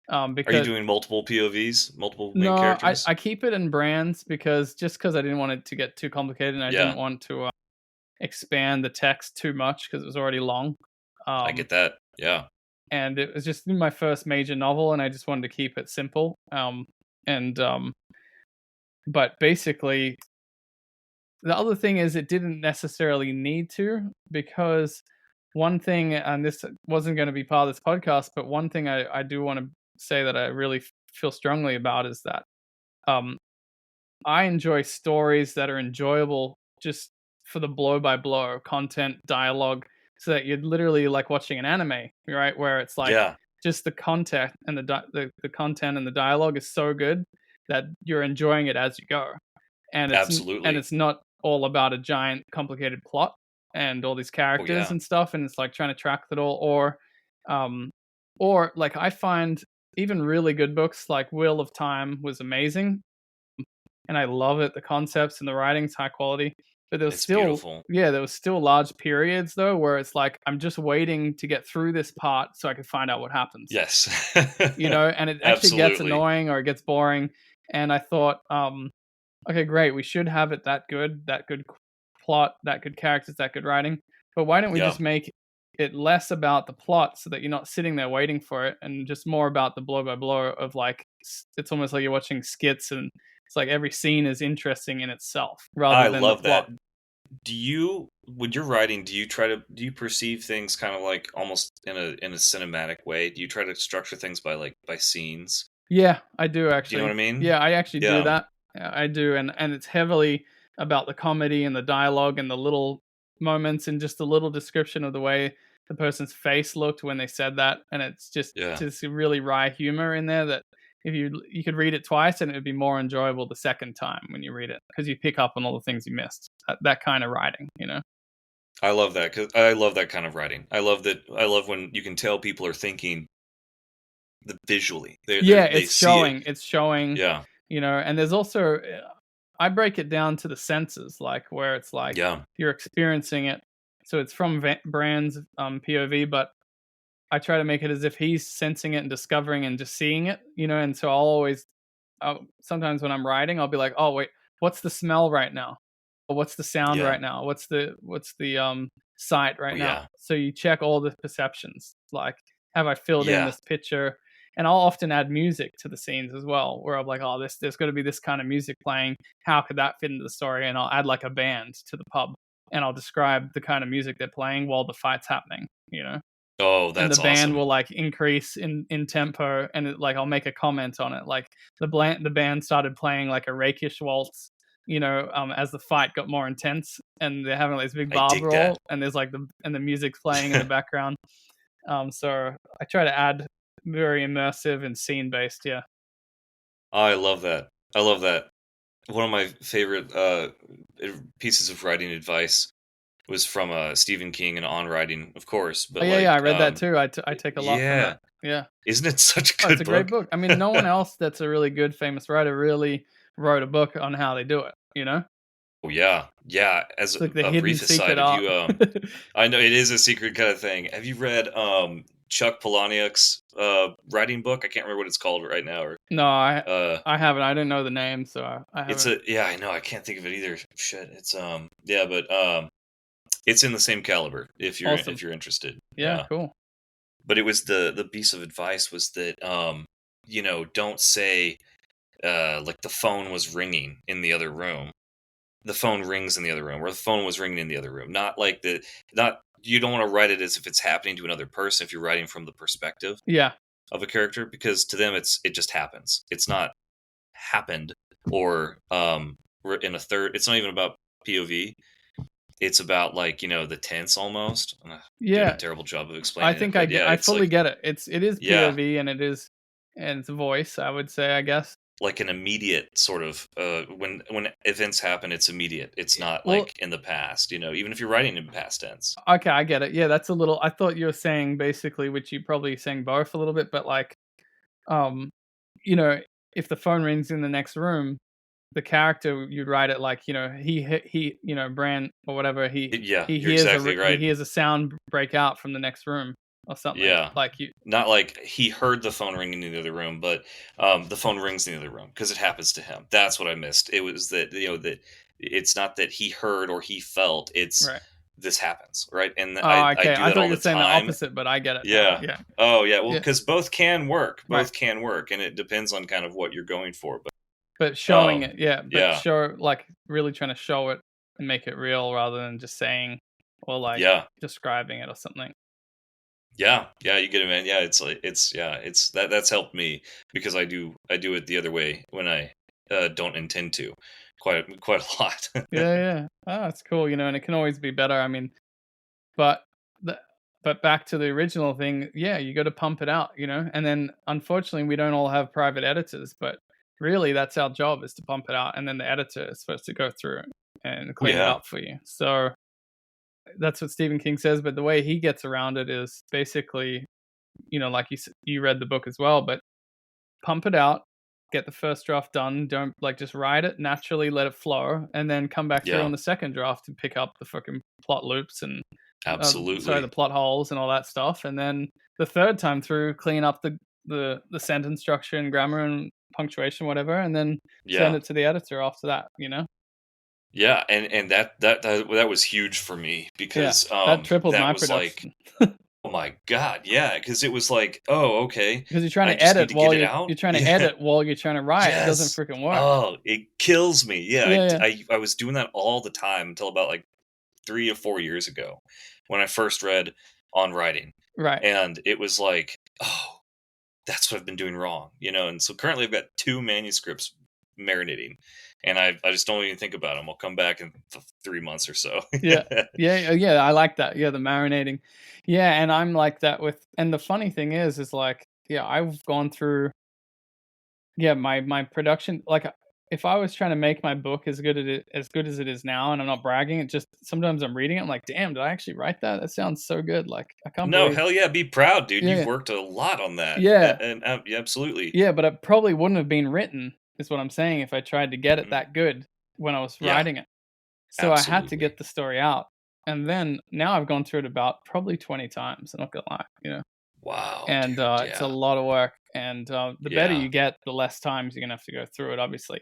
Are you Because doing multiple POVs, multiple main no, characters? I keep it in brands because I didn't want it to get too complicated, and I Yeah, didn't want to expand the text too much because it was already long. I Um, get that. Yeah, and it was just my first major novel, and I just wanted to keep it simple. And But basically, the other thing is it didn't necessarily need to, because one thing, and this wasn't going to be part of this podcast, but one thing I do want to say that I really feel strongly about is that um, I enjoy stories that are enjoyable just for the blow by blow content, dialogue, so that you're literally like watching an anime, right? Where it's like yeah, just the content and the content and the dialogue is so good that you're enjoying it as you go, and absolutely. it's not all about a giant complicated plot and all these Oh characters yeah, and stuff, and it's like trying to track it all, um or like I find even really good books like Wheel of Time was amazing, and I love it. The concepts and the writing's high quality, but it's beautiful. there was still large periods though where it's like I'm just waiting to get through this part so I can find out what happens. Yes, And it actually gets absolutely. annoying or it gets boring. And I thought, okay, great, we should have it that good plot, that good characters, that good writing. But why don't we Yeah, just make it less about the plot so that you're not sitting there waiting for it, and just more about the blow by blow of like it's almost like you're watching skits, and it's like every scene is interesting in itself rather I than the love plot. that. Do you, when you're writing, do you perceive things kind of like almost in a cinematic way? Do you try to structure things by by scenes? Yeah, I do Do you know what I actually. mean? Yeah, I actually do Yeah, that. Yeah, I do, and it's heavily about the comedy and the dialogue and the little moments and just a little description of the way the person's face looked when they said that, and it's yeah. just really wry humor in there that if you could read it twice and it would be more enjoyable the second time when you read it because you pick up on all the things you missed. That kind of writing. I love that because I love that kind of writing. I love that. I love when you can tell people are thinking visually. Yeah, They see it. It's showing, Yeah, and there's also I break it down to the senses, like where it's like yeah, you're experiencing it. So it's from Brand's POV, but I try to make it as if he's sensing it and discovering and just seeing it. And so sometimes when I'm writing, I'll be like, oh wait, what's the smell right now? Or what's the sound yeah. right now? What's the sight Oh right now? yeah, So you check all the perceptions. Like, have I filled in yeah, this picture? And I'll often add music to the scenes as well, where I'm like, oh, there's got to be this kind of music playing. How could that fit into the story? And I'll add like a band to the pub, and I'll describe the kind of music they're playing while the fight's happening. Oh, And the that's band awesome. will like increase in tempo, and like I'll make a comment on it, like the band started playing like a rakish waltz, as the fight got more intense, and they're having like this big I bar dig that. brawl, and there's like the music's playing in the background. So I try to add very immersive and scene based. Yeah. I love that. I love that. One of my favorite pieces of writing advice was from Stephen King and On Writing, of course. Oh But yeah, yeah, I read that too. I take a lot from yeah, that. Yeah. isn't it such a Oh, it's a good great book? book. I mean, no one else that's a really good famous writer really wrote a book on how they do it. Oh yeah, yeah. As It's like the a hidden brief secret aside, have art. you I know it is a secret kind of thing. Have you read Chuck Palahniuk's writing book? I can't remember what it's called right now. Or No, uh, I haven't. I didn't know the name, so I it's haven't. a yeah. I know. I can't think of it either. Shit. It's yeah, but it's in the same caliber. If Awesome. you're interested, Yeah, yeah. cool. but it was the piece of advice was that don't say like the phone was ringing in the other room. The phone rings in the other room, or the phone was ringing in the other room. Not like not you don't want to write it as if it's happening to another person if you're writing from the perspective Yeah. of a character, because to them it just happens. It's not happened, or we're in a third. It's not even about POV. It's about like the tense almost. I'm doing a Yeah. terrible job of I explaining it, think but yeah, I it's fully like get it. It is yeah, POV and it's voice, I would say, I guess. like an immediate sort of when events happen, it's immediate. It's not Well, like in the past. Even if you're writing in past tense. okay, I get it. Yeah, that's a little. I thought you were saying basically, which you probably saying both a little bit, but like, um, you know, if the phone rings in the next room, the character you'd write it like, he, Bran or whatever, Yeah, he you're hears exactly right. a sound break out from the next room or something. Yeah. Like you, Not like he heard the phone ringing in the other room, but the phone rings in the other room because it happens to him. That's what I missed. It was that that it's not that he heard or he felt. It's right? this happens, right? And Oh, I okay. do I that thought all you were the saying the time. opposite, but I get it now. Yeah. Yeah, Oh yeah. Well, yeah, because both can work. right. Both can work, and it depends on kind of what you're going for. But But showing it, yeah, but yeah, show like really trying to show it and make it real rather than just saying or like yeah. describing it or something. Yeah, yeah, you get it, man. Yeah, it's like it's that's helped me because I do it the other way when I don't intend to, quite a lot. Yeah, yeah. Oh, that's cool, and it can always be better. I mean, but the but back to the original thing, yeah, you got to pump it out, and then unfortunately we don't all have private editors, but really that's our job is to pump it out, and then the editor is supposed to go through and clean it Yeah, up for you. So that's what Stephen King says, but the way he gets around it is basically, like you read the book as well, but pump it out, get the first draft done. Don't like just write it naturally, let it flow, and then come back through yeah, on the second draft and pick up the fucking plot loops and the absolutely. plot holes and all that stuff. And then the third time through, clean up the sentence structure and grammar and punctuation, whatever, and then send Yeah, it to the editor after that. yeah, and that was huge for me Yeah, because that tripled that my was like, production. oh my god, yeah, because it was like, oh okay, Because you're trying I to just need edit to get while it you're out. trying to Yeah, edit while you're trying to write. It doesn't yes. freaking work. Oh, it kills me. Yeah, Yeah, yeah, I was doing that all the time until about like 3 or 4 years ago when I first read on writing. right. And it was like, oh, that's what I've been doing wrong, And so currently I've got 2 manuscripts marinating, and I just don't even think about them. I'll come back in 3 months or so. Yeah. Yeah, yeah, I like that. Yeah, the marinating. Yeah, and I'm like that and the funny thing is like, yeah, I've gone through my production like if I was trying to make my book as good as it is now, and I'm not bragging, it just sometimes I'm reading it, I'm like, damn, did I actually write that? That sounds so good. Like I can't No, believe. hell yeah, be proud, dude. You've Yeah. worked a lot on that, Yeah. and yeah, absolutely. Yeah, but it probably wouldn't have been written, is what I'm saying, if I tried to get it Mhm. that good when I was Yeah, writing it. So I had to absolutely. get the story out. And then now I've gone through it about probably 20 times. I'm not gonna lie. Wow, And dude. it's a Yeah, lot of work. And the better yeah. you get, the less times you're gonna have to go through it, obviously.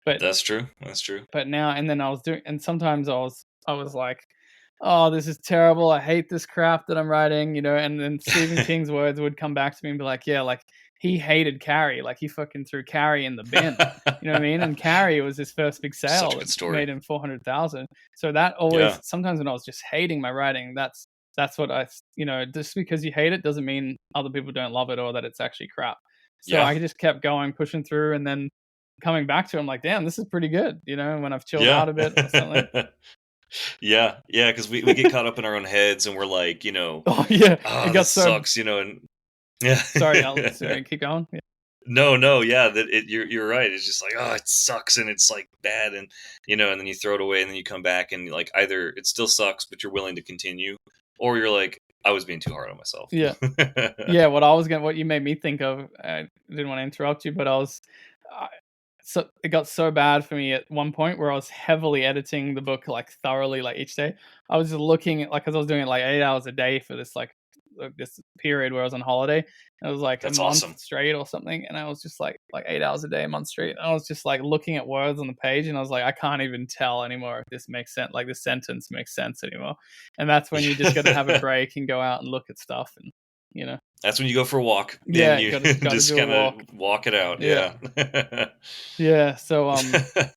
But That's true. That's true. now, and then I was doing, and sometimes I was like, oh, this is terrible. I hate this crap that I'm writing. And then Stephen King's words would come back to me and be like, yeah, like he hated Carrie, like he fucking threw Carrie in the bin. You know what I mean? And Carrie was his first big Such sale a that good story. made him 400,000. So that always, Yeah, sometimes when I was just hating my writing, that's what just because you hate it doesn't mean other people don't love it or that it's actually crap. So yeah, I just kept going, pushing through, and then coming back to it, I'm like, damn, this is pretty good. When I've chilled yeah. out a bit or something. Yeah, yeah, because we get caught up in our own heads and we're like, Oh yeah, it "Ah, got this so. sucks," and yeah. Sorry, keep going. Yeah. No, no, yeah, you're right. It's just like, "Oh, it sucks," and it's, like, bad, and then you throw it away, and then you come back and, like, either it still sucks, but you're willing to continue, or you're like, "I was being too hard on myself." Yeah. Yeah, what you made me think of, I didn't want to interrupt you, but I so it got so bad for me at one point where I was heavily editing the book, like, thoroughly, like, each day. I was just looking at, like, 'cause I was doing it, like, 8 hours a day for this, like, this period where I was on holiday. It was, like, a That's month awesome. straight or something, and I was just, like 8 hours a day, a month straight. I was just, like, looking at words on the page, and I was like, "I can't even tell anymore if this makes sense, like, this sentence makes sense anymore." And that's when you just gotta have a Yeah. break and go out and look at stuff and you know. That's when you go for a walk Yeah, and you gotta just do a kind of walk. walk it out. Yeah. Yeah. Yeah, so,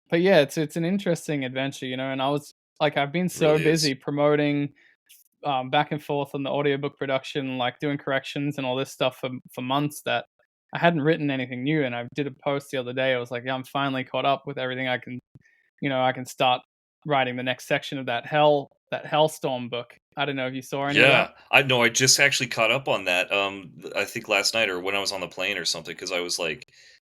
but yeah, it's an interesting adventure, and I was like, I've been so Really is. busy promoting, back and forth on the audiobook production, like doing corrections and all this stuff for months that I hadn't written anything new, and I did a post the other day. I was like, "Yeah, I'm finally caught up with everything I can, I can start writing the next section of that Hellstorm book." I don't know if you saw any of that? Yeah, I know. I just actually caught up on that. I think last night or when I was on the plane or something, because I was like,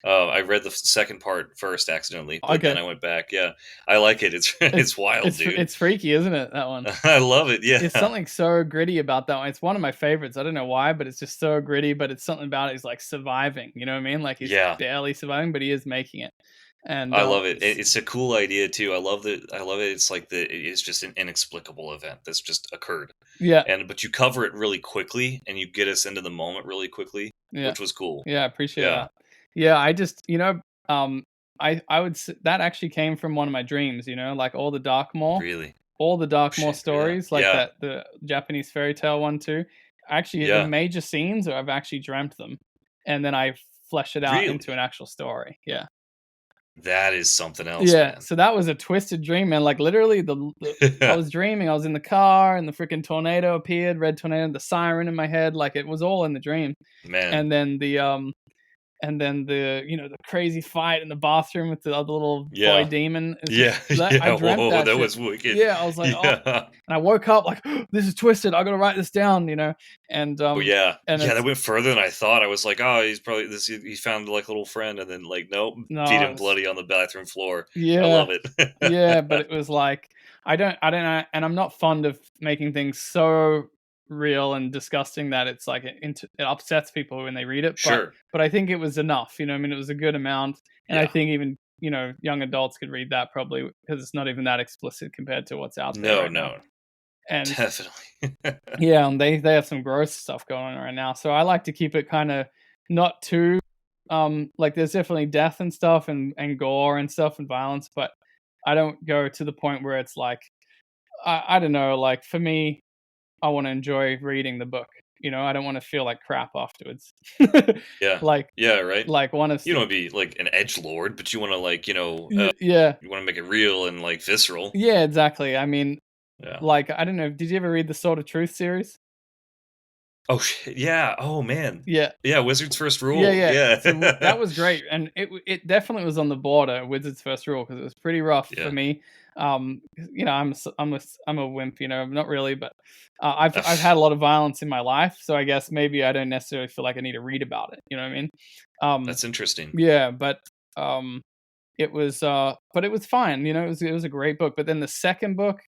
I read the second part first accidentally, but then Okay. I went back. Yeah, I like it. It's It's it's wild, dude. it's freaky, isn't it, that one? I love it. It's Yeah, something so gritty about that one. It's one of my favorites. I don't know why, but it's just so gritty, but it's something about it. He's like surviving, you know what I mean? Like he's yeah. barely surviving, but he is making it. And I love it. It's a cool idea too. I love that. I love it. It's like it's just an inexplicable event that's just occurred, yeah, but you cover it really quickly and you get us into the moment really quickly, yeah, which was cool. yeah, I appreciate Yeah, that. Yeah, I just, I would that actually came from one of my dreams, like really. all the Oh Darkmoor shit. Yeah, stories, like yeah, that, the Japanese fairy tale one too. Actually, the yeah. major scenes, I've actually dreamt them, and then I flesh it out into Really. an actual story. Yeah. That is something else, Yeah, man. so that was a twisted dream, man. Like literally, I was dreaming. I was in the car, and the freaking tornado appeared, red tornado, the siren in my head. Like it was all in the dream. Man. And then the crazy fight in the bathroom with the other little boy Yeah. demon. It's just Yeah, that I yeah, dreamt whoa, that that shit. was wicked. Yeah, I was like, oh, Yeah. and I woke up like, this is twisted. I gotta write this down, and Oh, yeah. and Yeah, that it's went further than I thought. I was like, "Oh, he's probably this he found, like, a little friend," and then, like, nope, feet no, it him was bloody on the bathroom floor. I yeah. love it. Yeah, but it was like I don't know, and I'm not fond of making things so real and disgusting that it's like it upsets people when they read it. But Sure. I think it was enough. I mean, it was a good amount, and I Yeah. think even young adults could read that probably because it's not even that explicit compared to what's out there No, right now. no. And Definitely. yeah, and they have some gross stuff going on right now. So I like to keep it kind of not too like there's definitely death and stuff and gore and stuff and violence, but I don't go to the point where it's like I don't know, like for me, I want to enjoy reading the book. I don't want to feel like crap afterwards. Yeah. like Yeah, right? want You to don't wanna be, like, an edge lord, but you wanna, like, yeah. you wanna make it real and, like, visceral. Yeah, exactly. I mean, Yeah. like I don't know, did you ever read the Sword of Truth series? Oh, shit, yeah. Oh, man. Yeah. Yeah, Wizard's First Yeah, Rule. yeah. So that Yeah. was great, and it definitely was on the border with its first rule because it was pretty rough for Yeah. me. 'Cause, I'm a wimp, not really, but I've had a lot of violence in my life, so I guess maybe I don't necessarily feel like I need to read about it. You know what I mean? Um, That's interesting. yeah, um, but it was fine. It was a great book. But then the second book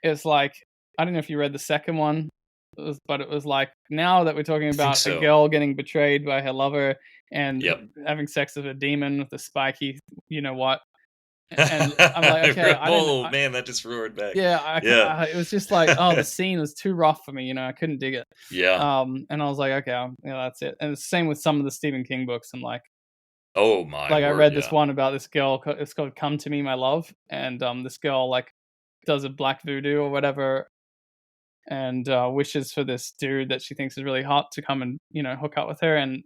is like I don't know if you read the second one, but it was like now that we're talking I think about a so. girl getting betrayed by her lover and Yep. having sex with a demon with a spiky, what? And I'm like, okay, I don't. Oh, man, that just roared back. Yeah, Yeah. it was just like, oh, the scene was too rough for me. I couldn't dig it. Yeah. And I was like, okay, that's it. And it's the same with some of the Stephen King books. I'm Oh, my like I word, read this yeah. one about this girl. It's called "Come to Me, My Love," and this girl like does a black voodoo or whatever, and wishes for this dude that she thinks is really hot to come and hook up with her, and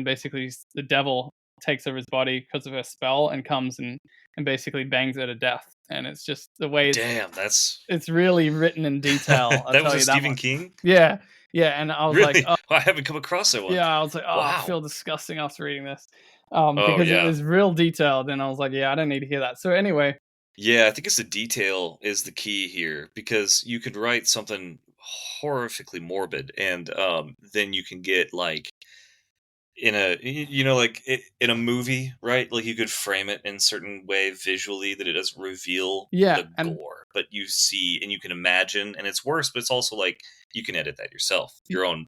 basically the devil takes over his body because of her spell and comes and basically bangs her to death. And it's just the way Damn, that's it's really written in detail. I'll that was tell a you that Stephen much. King? Yeah, yeah, and I was like, Really? I haven't come across that one. yeah, I was like, oh, I Wow. feel disgusting after reading this, Oh, because it yeah. was real detailed, and I was like, yeah, I don't need to hear that. So anyway, Yeah, I think it's the detail is the key here because you could write something horrifically morbid and then you can get like in a movie, right? Like you could frame it in a certain way visually that it doesn't reveal yeah, the and gore, but you see and you can imagine and it's worse, but it's also like you can edit that yourself. Your own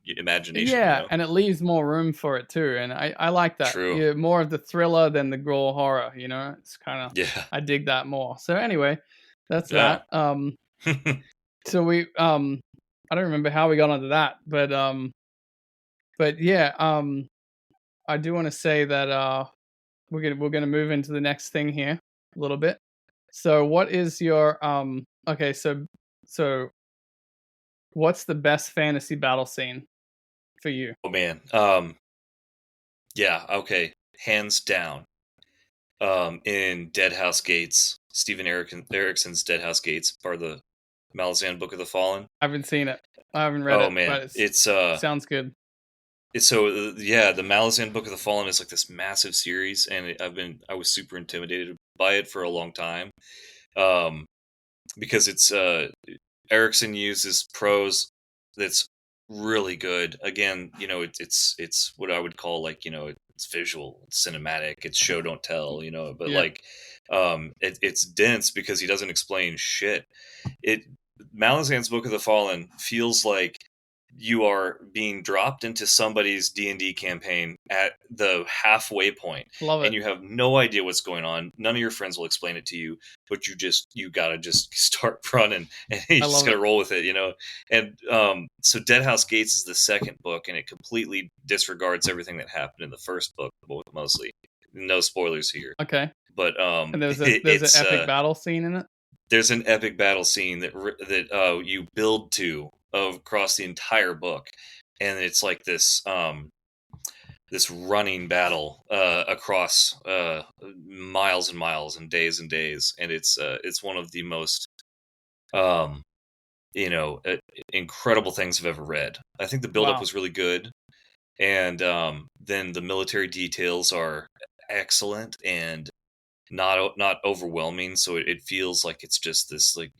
imagination, you yeah, know? and it leaves more room for it too, and I like that. True. Yeah, more of the thriller than the gore horror. It's kind of Yeah. I dig that more. So anyway, that's Yeah. that. So I don't remember how we got onto that, but yeah, I do want to say that we're gonna move into the next thing here a little bit. So what is your okay, so what's the best fantasy battle scene? for you? Oh man. Yeah, okay. Hands down. In Dead House Gates, Stephen Erickson's Dead House Gates, part of the Malazan Book of the Fallen. I haven't seen it. I haven't read Oh it, man, but it sounds good. it's so yeah, the Malazan Book of the Fallen is like this massive series, and I was super intimidated by it for a long time, because it's Erickson uses prose that's really good. Again, it's what I would call like, it's visual, it's cinematic, it's show don't tell, but Yeah. like, it's dense because he doesn't explain shit. It Malazan's Book of the Fallen feels like you are being dropped into somebody's D&D campaign at the halfway point, Love and it. you have no idea what's going on. None of your friends will explain it to you, but you gotta just start running, and you I just love gotta it. roll with it, And so Dead House Gates is the second book, and it completely disregards everything that happened in the first book, mostly. No spoilers here, Okay. but And there's an epic battle scene in it. there's an epic battle scene that you build to across the entire book, and it's like this running battle across miles and miles and days, and it's one of the most um, incredible things I've ever read. I think the buildup Wow. was really good, and then the military details are excellent and not overwhelming, so it feels like it's just this, like,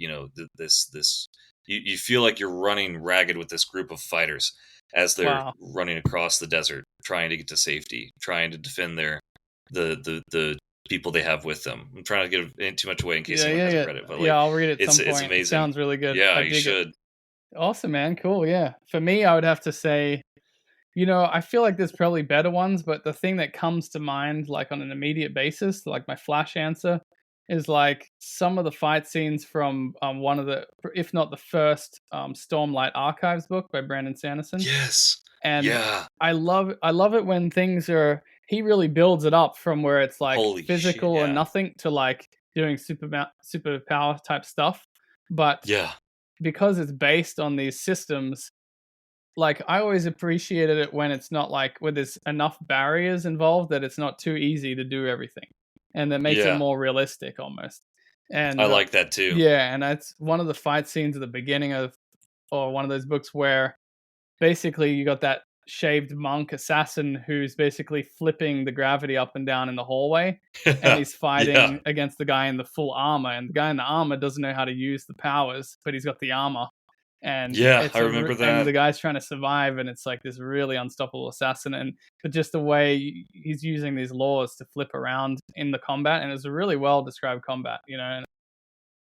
this you feel like you're running ragged with this group of fighters as they're Wow. running across the desert, trying to get to safety, trying to defend the people they have with them. I'm trying to get in too much away in case anyone hasn't read it, but like, I'll read it at some it's point. amazing. It sounds really good. Yeah, I you dig it. should. Awesome, man. Cool. Yeah. For me, I would have to say, I feel like there's probably better ones, but the thing that comes to mind, like on an immediate basis, like my flash answer, is like some of the fight scenes from one of the, if not the first, Stormlight Archives book by Brandon Sanderson. Yes. And Yeah. I love it when things are, he really builds it up from where it's like Holy physical shit, or yeah. nothing to like doing superpower type stuff. But Yeah. because it's based on these systems, like I always appreciated it when it's not like where there's enough barriers involved that it's not too easy to do everything, and that makes it Yeah. more realistic almost. And I like that too. yeah, and that's one of the fight scenes at the beginning of, or one of those books where basically you got that shaved monk assassin who's basically flipping the gravity up and down in the hallway, and he's fighting Yeah. against the guy in the full armor, and the guy in the armor doesn't know how to use the powers, but he's got the armor. And Yeah, I remember that. And the guy's trying to survive, and it's like this really unstoppable assassin, but just the way he's using these laws to flip around in the combat, and it's a really well described combat, And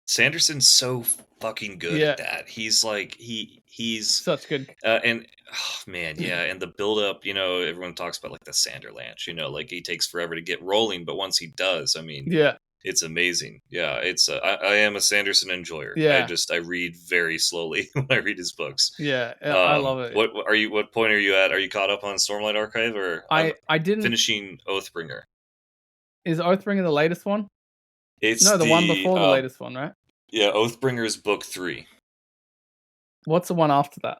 Sanderson's so fucking good at that. He's like he's such good. And oh man, yeah, and the build up, everyone talks about like the Sanderlanche, like he takes forever to get rolling, but once he does, I mean, Yeah, it's amazing. Yeah, it's I am a Sanderson enjoyer. Yeah. I read very slowly when I read his books. Yeah, I love it. What point are you at? Are you caught up on Stormlight Archive, or I didn't finishing Oathbringer? Is Oathbringer the latest one? It's No, the one before the latest one, right? Yeah, Oathbringer's book 3. What's the one after that?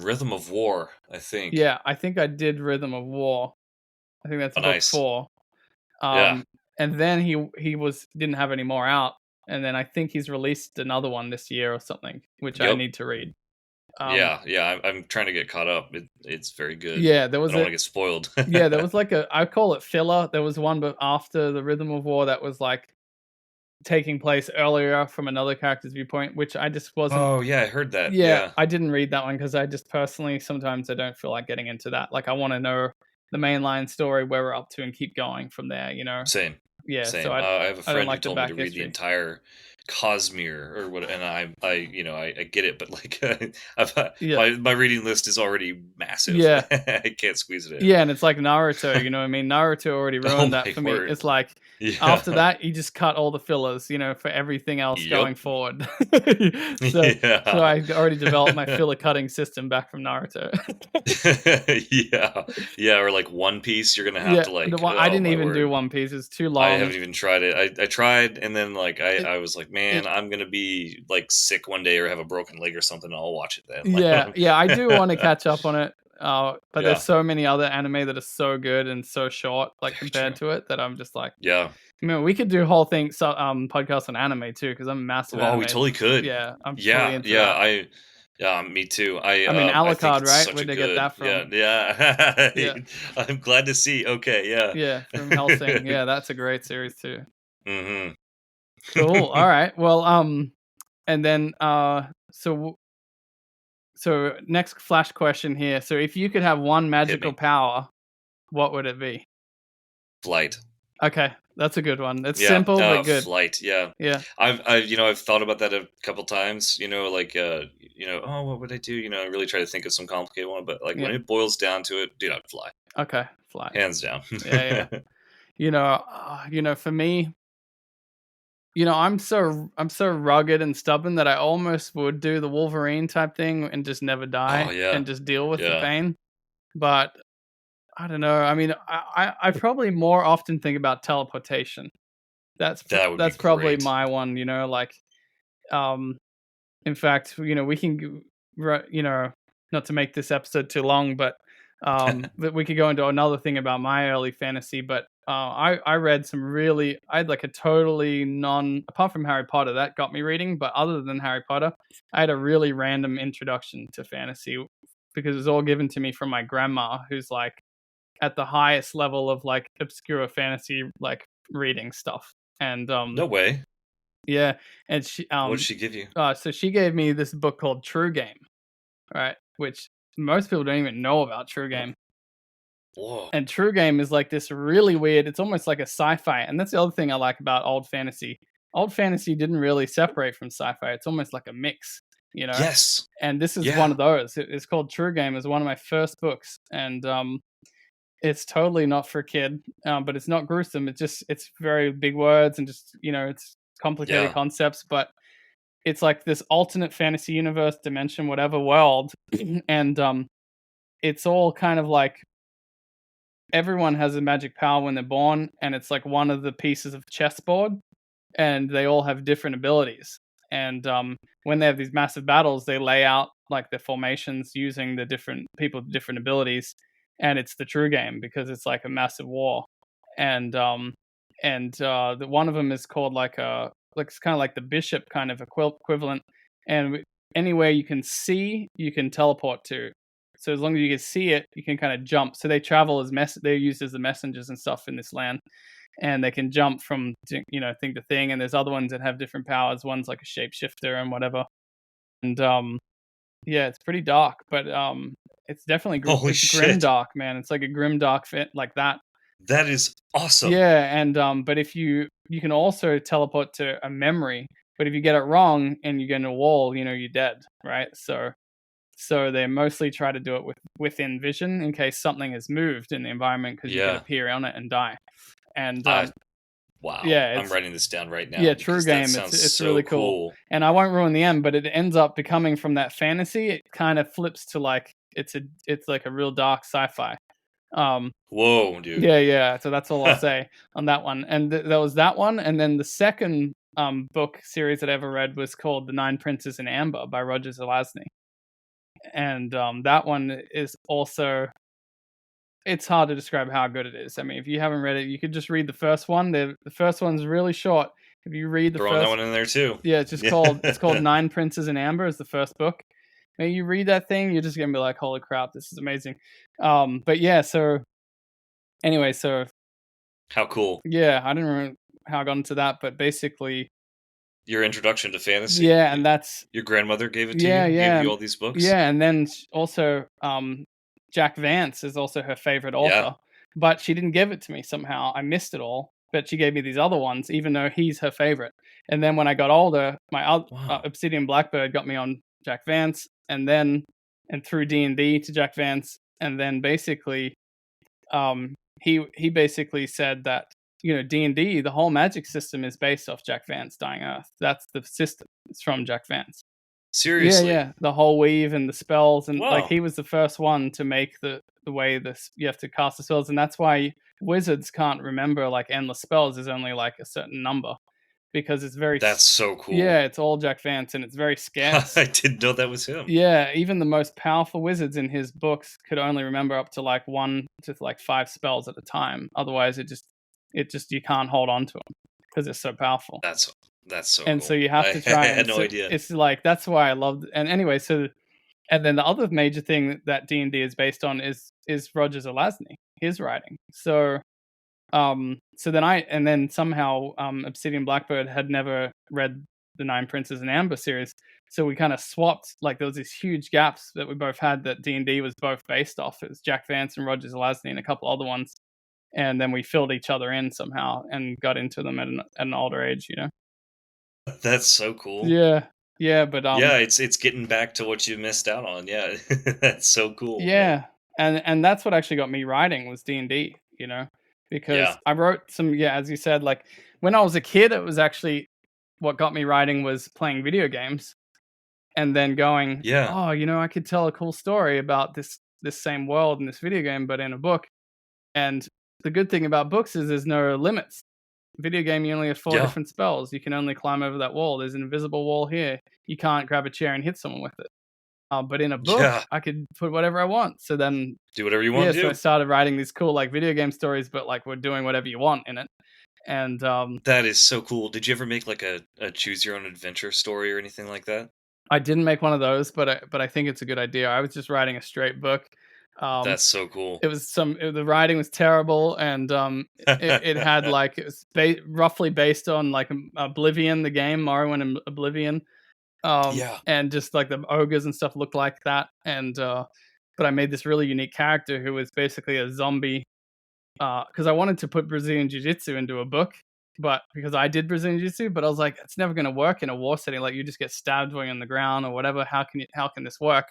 Rhythm of War, I think. Yeah, I think I did Rhythm of War. I think that's book 4. Yeah. And then he didn't have any more out, and then I think he's released another one this year or something, which I need to read. Yeah, I'm trying to get caught up. It's very good. Yeah, there was I don't want to get spoiled. Yeah, there was like I call it filler. There was one, but after the Rhythm of War, that was like taking place earlier from another character's viewpoint, which I just wasn't. Oh yeah, I heard that. Yeah, I didn't read that one because I just personally sometimes I don't feel like getting into that. Like I want to know the mainline story, where we're up to, and keep going from there. Same. Yeah. Same. So I have a friend who told me to read history. the entire Cosmere or what, and I get it, but like my reading list is already massive. Yeah, I can't squeeze it in. Yeah, and it's like Naruto. You know what I mean? Naruto already ruined that for me. It's like after that, you just cut all the fillers, for everything else going forward. So I already developed my filler cutting system back from Naruto. Yeah, or like One Piece. You're gonna have to like. I didn't even do One Piece. It's too long. I haven't even tried it. I tried, and then like I was like, man, I'm gonna be like sick one day or have a broken leg or something, and I'll watch it then. Yeah, I do want to catch up on it. But Yeah. there's so many other anime that are so good and so short, like Very compared true. to it, that I'm just like, Yeah. I mean, we could do a whole thing, podcast on anime too, because I'm a massive Well, anime. we totally could. Yeah, I'm fully Yeah, into yeah, that. me too. I mean, I think Alucard, it's right? such Where'd a they get good, that from? yeah. Yeah, I'm glad to see. Okay, yeah. yeah, from Hellsing. Yeah, that's a great series too. Mm-hmm. Cool. All right. Well, and then so next flash question here. So if you could have one magical me. power, what would it be? Flight. Okay, that's a good one. It's Yeah, simple but good. flight. Yeah, Yeah. I've thought about that a couple times. Like oh, what would I do? I really try to think of some complicated one, but like when Yeah. it boils down to it, dude, I'd fly, Okay. Fly. hands down. Yeah. For me, I'm so rugged and stubborn that I almost would do the Wolverine type thing and just never die Oh yeah, and just deal with the yeah. pain. But I don't know. I mean, I probably more often think about teleportation. That's That would be that's probably great. my one. Like, in fact, we can, not to make this episode too long, but that we could go into another thing about my early fantasy. But I read I had like a totally apart from Harry Potter, that got me reading. But other than Harry Potter, I had a really random introduction to fantasy because it was all given to me from my grandma, who's like at the highest level of like obscure fantasy, like reading stuff. And No way. yeah, and she What did she give you? so she gave me this book called True Game, right? Which most people don't even know about True Game. Whoa. And True Game is like this really weird, it's almost like a sci-fi. And that's the other thing I like about old fantasy. Old fantasy didn't really separate from sci-fi. It's almost like a mix, Yes. And this is Yeah. one of those. It's called True Game. It's one of my first books. And it's totally not for a kid, but it's not gruesome. It's very big words and just, it's complicated Yeah. concepts, but it's like this alternate fantasy universe, dimension, whatever world. And it's all kind of like everyone has a magic power when they're born, and it's like one of the pieces of chessboard, and they all have different abilities. And when they have these massive battles, they lay out like their formations using the different people with different abilities, and it's the True Game because it's like a massive war. And the one of them is called it's kind of like the bishop kind of equivalent, and anywhere you can see, you can teleport to. So as long as you can see it, you can kind of jump. So they travel they're used as the messengers and stuff in this land, and they can jump from thing to thing. And there's other ones that have different powers. One's like a shapeshifter and whatever. And yeah, it's pretty dark, but it's definitely Holy it's grim shit. dark, man. It's like a grim dark fit like that. That is awesome. Yeah, and but if you can also teleport to a memory, but if you get it wrong and you get in a wall, you're dead, right? So they mostly try to do it within vision in case something has moved in the environment because you Yeah. can appear on it and die. And Wow. yeah, I'm writing this down right now. yeah, True because that Game. sounds It's so really cool. And I won't ruin the end, but it ends up becoming from that fantasy. It kind of flips to like it's like a real dark sci-fi. Whoa, dude. Yeah. So that's all I'll say on that one. And there was that one, and then the second book series that I ever read was called The Nine Princes in Amber by Roger Zelazny. And that one is also, it's hard to describe how good it is. I mean, if you haven't read it, you could just read the first one. The first one's really short. If you read the Throwing first that one in there too. yeah, it's called Nine Princes in Amber is the first book. Maybe you read that thing, you're just gonna be like, holy crap, this is amazing. But yeah, so anyway, so How cool. yeah, I don't remember how I got into that, but basically, Your introduction to fantasy. yeah, and that's Your grandmother gave it to yeah, you? yeah, Gave you all these books? yeah, and then also Jack Vance is also her favorite author, Yeah. but she didn't give it to me somehow. I missed it all, but she gave me these other ones, even though he's her favorite. And then when I got older, my Wow. Obsidian Blackbird got me on Jack Vance, and through D&D to Jack Vance, and then basically, he basically said that D&D, the whole magic system is based off Jack Vance Dying Earth. That's the system. It's from Jack Vance. Seriously? Yeah. The whole weave and the spells, and like Wow. he was the first one to make the way you have to cast the spells, and that's why wizards can't remember like endless spells. There's only like a certain number, because it's very That's so cool. yeah, it's all Jack Vance, and it's very scarce. I didn't know that was him. Yeah, even the most powerful wizards in his books could only remember up to like 1 to like 5 spells at a time. Otherwise, it just you can't hold on to them because it's so powerful. That's so And cool. so you have to try. I had no so idea. It's like that's why I loved. And anyway, and then the other major thing that D&D is based on is Roger Zelazny, his writing. So then somehow Obsidian Blackbird had never read the Nine Princes and Amber series, so we kind of swapped. Like there was these huge gaps that we both had that D&D was both based off. It was Jack Vance and Roger Zelazny and a couple other ones, and then we filled each other in somehow and got into them at an older age. That's so cool. Yeah, but yeah, it's getting back to what you missed out on. Yeah, that's so cool. Yeah, and that's what actually got me writing was D&D. Because I wrote some, as you said, like when I was a kid, it was actually what got me writing was playing video games, and then going, oh, I could tell a cool story about this same world in this video game, but in a book. And the good thing about books is there's no limits. Video game, you only have 4 different spells. You can only climb over that wall. There's an invisible wall here. You can't grab a chair and hit someone with it. But in a book, I could put whatever I want. So then do whatever you want to do. So I started writing these cool like video game stories, but like we're doing whatever you want in it. And that is so cool. Did you ever make like a choose your own adventure story or anything like that? I didn't make one of those, but I think it's a good idea. I was just writing a straight book. That's so cool. It was the writing was terrible, and it had like it was roughly based on like Oblivion, the game Morrowind and Oblivion. And just like the ogres and stuff looked like that, and but I made this really unique character who was basically a zombie, because I wanted to put Brazilian Jiu-Jitsu into a book, but because I did Brazilian Jiu-Jitsu, but I was like, it's never going to work in a war setting. Like you just get stabbed when you're on the ground or whatever. How can this work?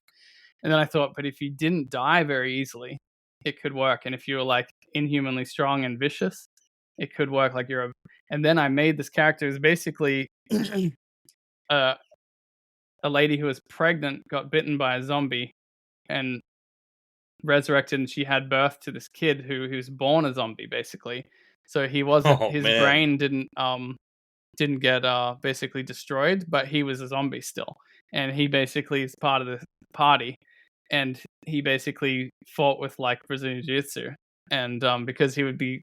And then I thought, but if you didn't die very easily, it could work. And if you were like inhumanly strong and vicious, it could work. Like and then I made this character who's basically a lady who was pregnant, got bitten by a zombie, and resurrected, and she had birth to this kid who's born a zombie, basically. So he wasn't his brain didn't get basically destroyed, but he was a zombie still, and he basically is part of the party, and he basically fought with like Brazilian Jiu-Jitsu, and because he would be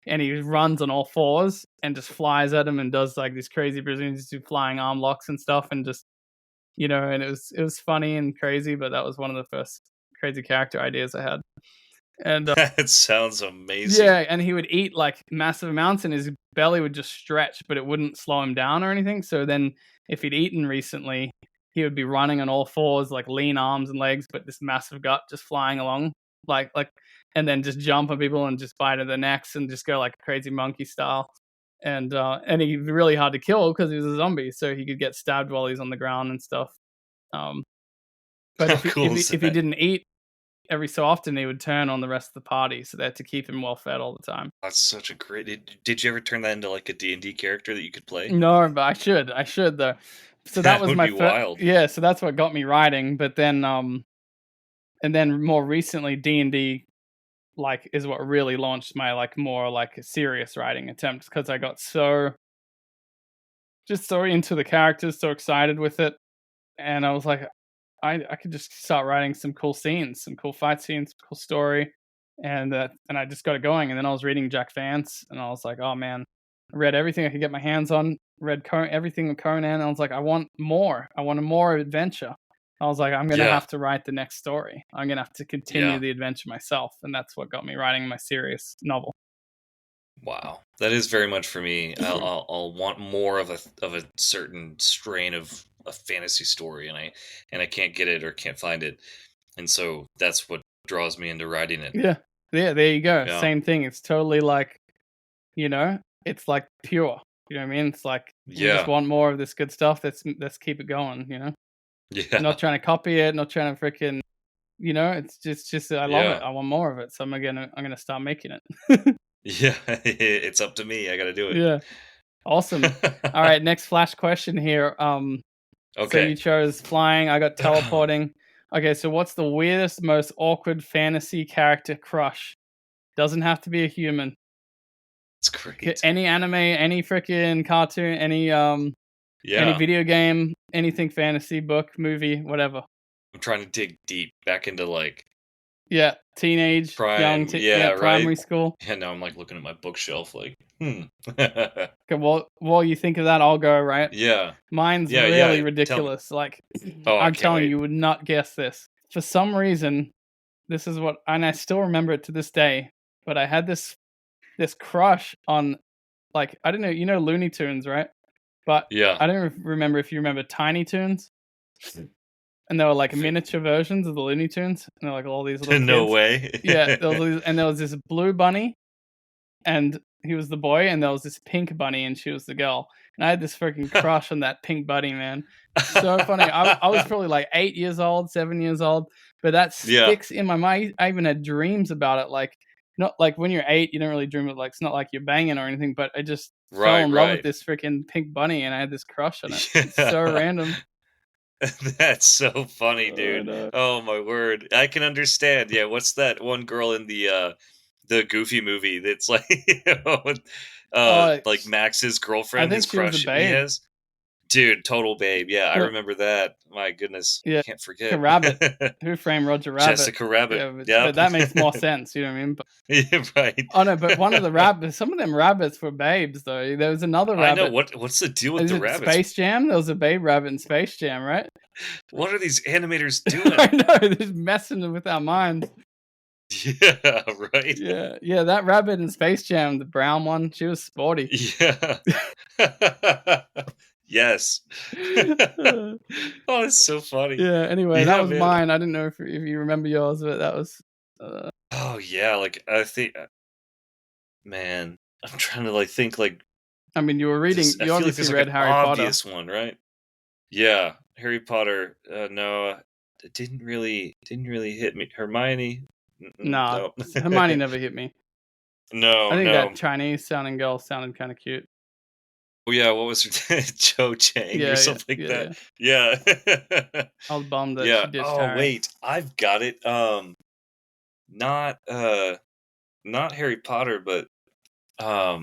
and he runs on all fours and just flies at him and does like these crazy Brazilian Jiu-Jitsu flying arm locks and stuff, and just and it was funny and crazy, but that was one of the first crazy character ideas I had. And that sounds amazing. Yeah, and he would eat like massive amounts, and his belly would just stretch, but it wouldn't slow him down or anything. So then, if he'd eaten recently, he would be running on all fours, like lean arms and legs, but this massive gut just flying along, like, and then just jump on people and just bite at their necks and just go like a crazy monkey style. And he's really hard to kill because he was a zombie, so he could get stabbed while he's on the ground and stuff. But if he didn't eat, every so often he would turn on the rest of the party, so they had to keep him well fed all the time. That's such a great. Did you ever turn that into like a D&D character that you could play? No, but I should though. So that was my wild. Yeah, so that's what got me writing. But then and then more recently, D&D like is what really launched my like more like serious writing attempts, because I got so into the characters, so excited with it, and I was like, I could just start writing some cool scenes, some cool fight scenes, cool story, and I just got it going. And then I was reading Jack Vance, and I was like, oh man, I read everything I could get my hands on, read everything with Conan, and I was like, I want more. I want a more adventure. I was like, I'm going to have to write the next story. I'm going to have to continue the adventure myself. And that's what got me writing my serious novel. Wow. That is very much for me. I'll want more of a certain strain of a fantasy story, and I can't get it or can't find it. And so that's what draws me into writing it. Yeah. Yeah, there you go. Yeah. Same thing. It's totally like, it's like pure. You know what I mean? It's like, we just want more of this good stuff. Let's keep it going, Yeah. Not trying to copy it, not trying to freaking, it's just I love it. I want more of it. So I'm gonna start making it. Yeah, it's up to me. I gotta do it. Yeah. Awesome. All right, next flash question here. Okay. So you chose flying, I got teleporting. Okay, so what's the weirdest, most awkward fantasy character crush? Doesn't have to be a human. It's great. Any anime, any freaking cartoon, any video game, anything fantasy, book, movie, whatever. I'm trying to dig deep back into like Yeah, teenage, prime. primary Right. school. Yeah, now I'm like looking at my bookshelf, like, Okay, well, while you think of that, I'll go, right? yeah, Mine's yeah, really yeah. Tell me. ridiculous. Like, Oh, I I'm can't telling wait. you, would not guess this. For some reason, this is what, and I still remember it to this day. But I had this crush on, like, I don't know, you know, Looney Tunes, right? But Yeah. I don't remember if you remember Tiny Toons, and they were like miniature versions of the Looney Tunes, and they're like all these little No kids. way. Yeah, there was this blue bunny, and he was the boy, and there was this pink bunny, and she was the girl. And I had this freaking crush on that pink bunny, man. So funny. I was probably like 8 years old, 7 years old, but that Yeah. sticks in my mind. I even had dreams about it. Like, not like when you're 8, you don't really dream of, like, it's not like you're banging or anything, but I just fell in love with this freaking pink bunny, and I had this crush on it. It's so random. That's so funny, dude. no. Oh my word. I can understand. Yeah, what's that one girl in the Goofy movie that's like like Max's I girlfriend, think his she was a crush he babe. has? Dude, total babe. Yeah, I Yeah. remember that. My goodness. Yeah. Can't forget. Jessica Rabbit. Who Framed Roger Rabbit? Jessica Rabbit. Yeah, but, Yep. but that makes more sense, you know what I mean? But, Yeah, right. oh no, but one of the rabbits, some of them rabbits were babes though. There was another rabbit. I know. What's the deal with Is the it rabbits? Space Jam? There was a babe rabbit in Space Jam, right? What are these animators doing? I know, they're just messing with our minds. Yeah, right. Yeah, that rabbit in Space Jam, the brown one, she was sporty. Yeah. Yes. Oh, it's so funny. Yeah, anyway, Yeah, that was man. mine. I didn't know if you remember yours, but that was Oh yeah, like I think, man, I'm trying to like think like I mean, you were reading, I you feel like obviously there's like read an Harry Potter. obvious one, right? Yeah, Harry Potter. No, it didn't really hit me. Hermione. Nah, No. Hermione never hit me. No, I think no. that Chinese sounding girl sounded kind of cute. Oh yeah, what was her Cho Chang Yeah, or something yeah, like that? Yeah. I was bummed that Yeah. she ditched Oh Harry. wait, I've got it. Not not Harry Potter, but oh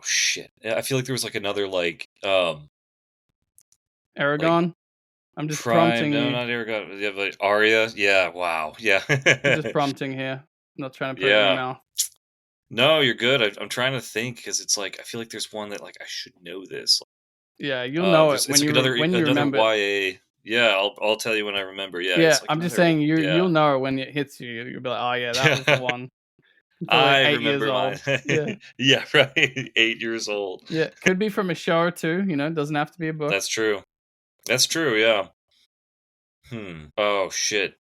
shit. I feel like there was like another like Aragon? I'm just Prime. prompting No, you. not Aragon. Yeah, but Arya. Yeah. Wow. Yeah. I'm just prompting here. I'm not trying to put it in your mouth. No, you're good. I'm trying to think because it's like I feel like there's one that like I should know this. Yeah, you'll know it It's when like you remember. YA. Yeah, I'll tell you when I remember. Yeah. Yeah, It's like I'm just another- saying yeah. you'll know it when it hits you. You'll be like, oh yeah, that was the one. Probably I 8 remember years mine. old. Yeah. Yeah, right. 8 years old. Yeah, could be from a show or two. You know, it doesn't have to be a book. That's true. That's true. Yeah. Oh shit.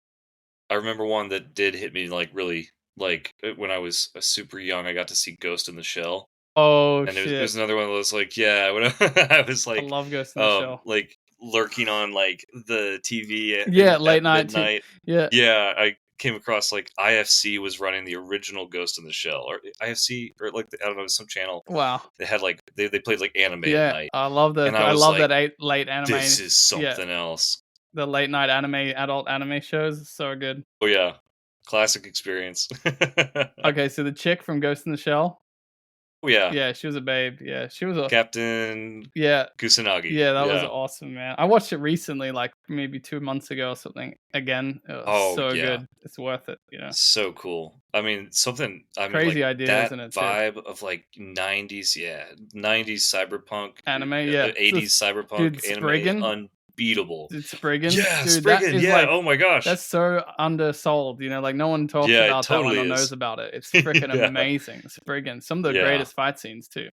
I remember one that did hit me like really like when I was super young. I got to see Ghost in the Shell. Oh And shit! it was another one of those like when I was I like love Ghost in the Shell. like lurking on like the TV at, Yeah, at late night. midnight. Yeah. Yeah, I came across like IFC was running the original Ghost in the Shell, or IFC, or like I don't know, some channel. Wow. They had like they played like anime at Yeah, night. I love that. And I was love like, that late anime. This is something else. The late night adult anime shows is so good. Oh yeah, classic experience. Okay, so the chick from Ghost in the Shell. Oh yeah. Yeah, she was a babe. Yeah, she was a Captain Kusanagi. Yeah, that was awesome, man. I watched it recently, like maybe 2 months ago or something. Again, it was so good. It's worth it, you know. So cool. I mean, Crazy like, idea, that isn't it? vibe of like 90s, 90s cyberpunk anime, 80s cyberpunk anime, unbeatable. It's Spriggan. Yeah, dude, Spriggan. That is yeah. Oh my gosh. That's so undersold. You know, like no one talks about totally that one or is. knows about it. It's freaking amazing. Spriggan. Some of the greatest fight scenes too.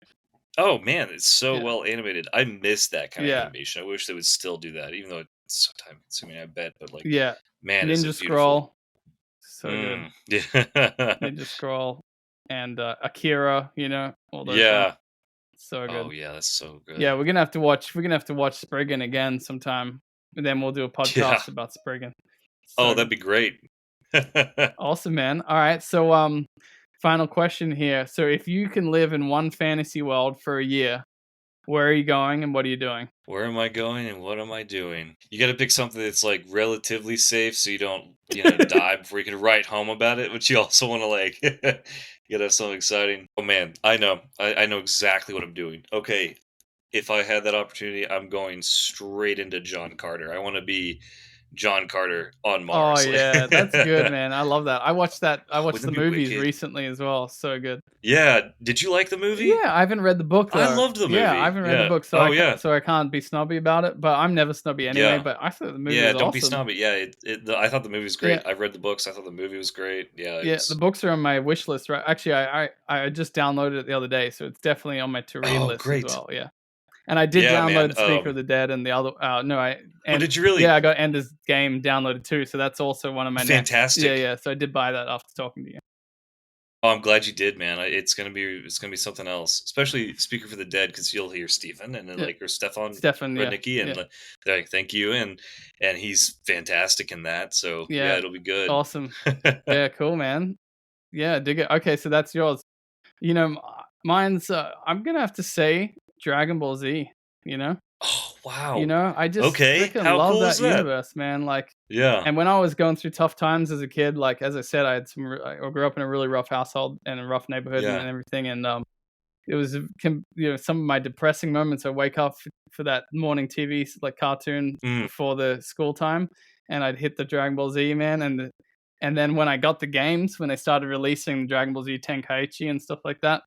Oh man, it's so well animated. I miss that kind of Yeah. animation. I wish they would still do that, even though it's so time consuming. I bet, but like, Yeah, man, is Ninja it Scroll. So beautiful. good. Yeah. Ninja Scroll and Akira. You know, all those. Yeah. ones. So good. Oh yeah, that's so good. Yeah, we're gonna have to watch Spriggan again sometime, and then we'll do a podcast about Spriggan. So Oh, that'd be great. awesome, man. All right, so final question here. So if you can live in one fantasy world for a year, Where are you going and what are you doing? Where am I going and what am I doing? You got to pick something that's like relatively safe, so you don't, die before you can write home about it. But you also want to like, you gotta have something exciting. Oh man, I know, I know exactly what I'm doing. Okay, if I had that opportunity, I'm going straight into John Carter. I want to be John Carter on Oh Mars. yeah, that's good, man. I love that. I watched the Wouldn't that be movies wicked? recently as well. So good. Yeah. Did you like the movie? Yeah, I haven't read the book I though. loved the Yeah, I movie. haven't read the Yeah. book, so Oh yeah. I can't be snobby about it. But I'm never snobby anyway. Yeah. But I thought the movie Yeah. was Don't be awesome. snobby. Yeah. I thought the movie was Yeah, great. I've read the books. I thought the movie was great. Yeah. It yeah. The was. books are on my wish list, right? Actually, I just downloaded it the other day, so it's definitely on my to read Oh, list as great. well. Yeah, and I did Yeah, man. download Speaker of the Dead and the other. No, Oh, and did you really? yeah, I got Ender's Game downloaded too. So that's also one of my next. Fantastic. Yeah. So I did buy that after talking to you. Oh, I'm glad you did, man. It's gonna be something else, especially Speaker for the Dead, because you'll hear Stephen and then Yeah, like or Stefan Stefan. Yeah, Rudnicki, and yeah, they're like, "Thank you," and he's fantastic in that. So yeah, yeah. it'll be good. Awesome. Yeah, cool, man. Yeah, dig it. Okay, so that's yours. Mine's. I'm gonna have to say Dragon Ball Z. You know, Oh wow. I just Okay, freaking how love cool is that that? universe, man. Like, Yeah. and when I was going through tough times as a kid, like as I said, I grew up in a really rough household and a rough neighborhood and Yeah. everything, and it was some of my depressing moments. I wake up for that morning TV like cartoon Mm. before the school time, and I'd hit the Dragon Ball Z, man, and then when I got the games, when they started releasing Dragon Ball Z Tenkaichi and stuff like that,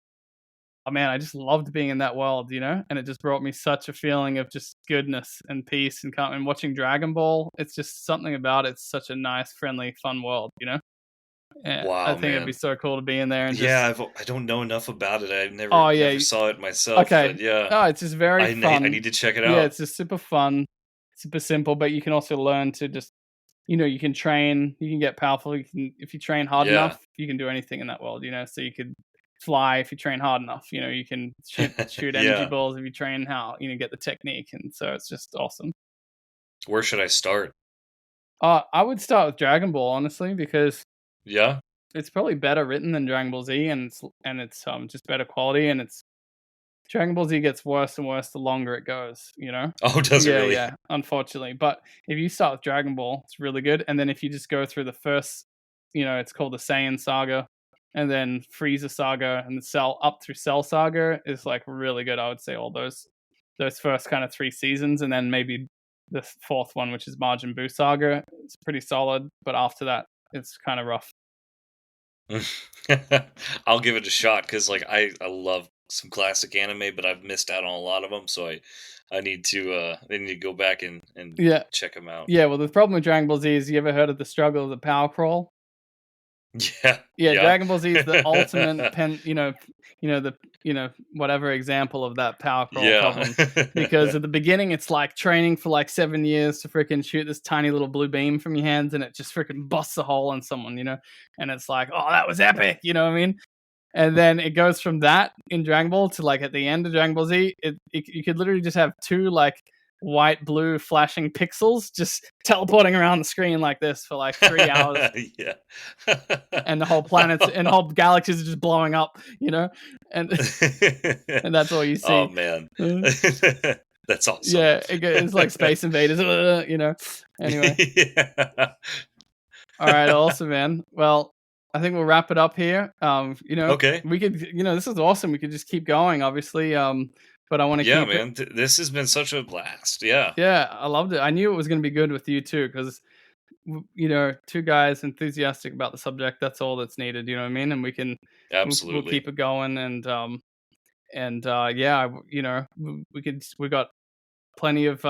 oh man, I just loved being in that world, and it just brought me such a feeling of just goodness and peace and watching Dragon Ball. It's just something about it. It's such a nice, friendly, fun world. I Wow, think it'd be man. so cool to be in there and Yeah, just, I don't know enough about it. I've oh yeah, never saw it myself, okay. but yeah, Oh, it's just very I fun. need to check it Yeah, out. it's just super fun, super simple, but you can also learn to just, you can train, you can get powerful. If you train hard Yeah. enough, you can do anything in that world. So you could fly if you train hard enough. You can shoot energy Yeah. balls if you train how, get the technique, and so it's just awesome. Where should I start? I would start with Dragon Ball honestly because Yeah. it's probably better written than Dragon Ball Z, and it's just better quality, and it's Dragon Ball Z gets worse and worse the longer it goes. Oh, does it Yeah, really? yeah, unfortunately. But if you start with Dragon Ball, it's really good. And then if you just go through the first, it's called the Saiyan Saga, and then Frieza Saga, and the Cell up through Cell Saga is like really good. I would say all those first kind of 3 seasons, and then maybe the fourth one, which is Majin Buu Saga, it's pretty solid. But after that, it's kind of rough. I'll give it a shot because like I love some classic anime, but I've missed out on a lot of them, so I need to go back and Yeah, check them out. yeah. Well, the problem with Dragon Ball Z is, you ever heard of the struggle of the power crawl? Yeah, Yeah, yeah, Dragon Ball Z is the ultimate whatever example of that power crawl yeah, problem. Because at the beginning, it's like training for like 7 years to freaking shoot this tiny little blue beam from your hands, and it just freaking busts a hole in someone. And it's like, oh, that was epic, you know what I mean? And then it goes from that in Dragon Ball to like at the end of Dragon Ball Z, you could literally just have two like white blue flashing pixels just teleporting around the screen like this for like 3 hours, yeah. and the whole planets and the whole galaxies are just blowing up, and and that's all you Oh see. man, Uh, that's awesome. yeah, it's like Space Invaders. Anyway, Yeah. all right, awesome, man. Well, I think we'll wrap it up here. Okay. We could, this is awesome. We could just keep going, obviously. But I want to Yeah, keep it. man. This has been such a blast. Yeah. Yeah, I loved it. I knew it was going to be good with you too, because two guys enthusiastic about the subject. That's all that's needed. You know what I mean? And we'll Absolutely. keep it going. And yeah, we got plenty of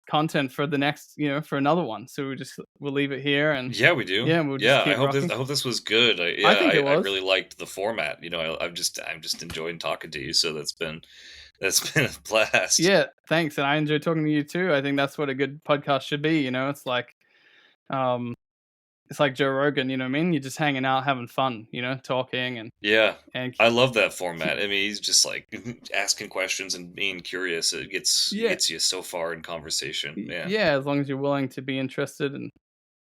content for the next, for another one. So we'll leave it here, and Yeah, we do. yeah, we'll just Yeah, keep rocking. I hope this was good. I think it I was. really liked the format. I'm just enjoying talking to you. So that's been a blast. Yeah, thanks. And I enjoy talking to you too. I think that's what a good podcast should be. Um, it's like Joe Rogan. You know what I mean? You're just hanging out, having fun. Talking Yeah, and I love that format. I mean, he's just like asking questions and being curious. It yeah, gets you so far in conversation. Yeah. yeah. As long as you're willing to be interested, and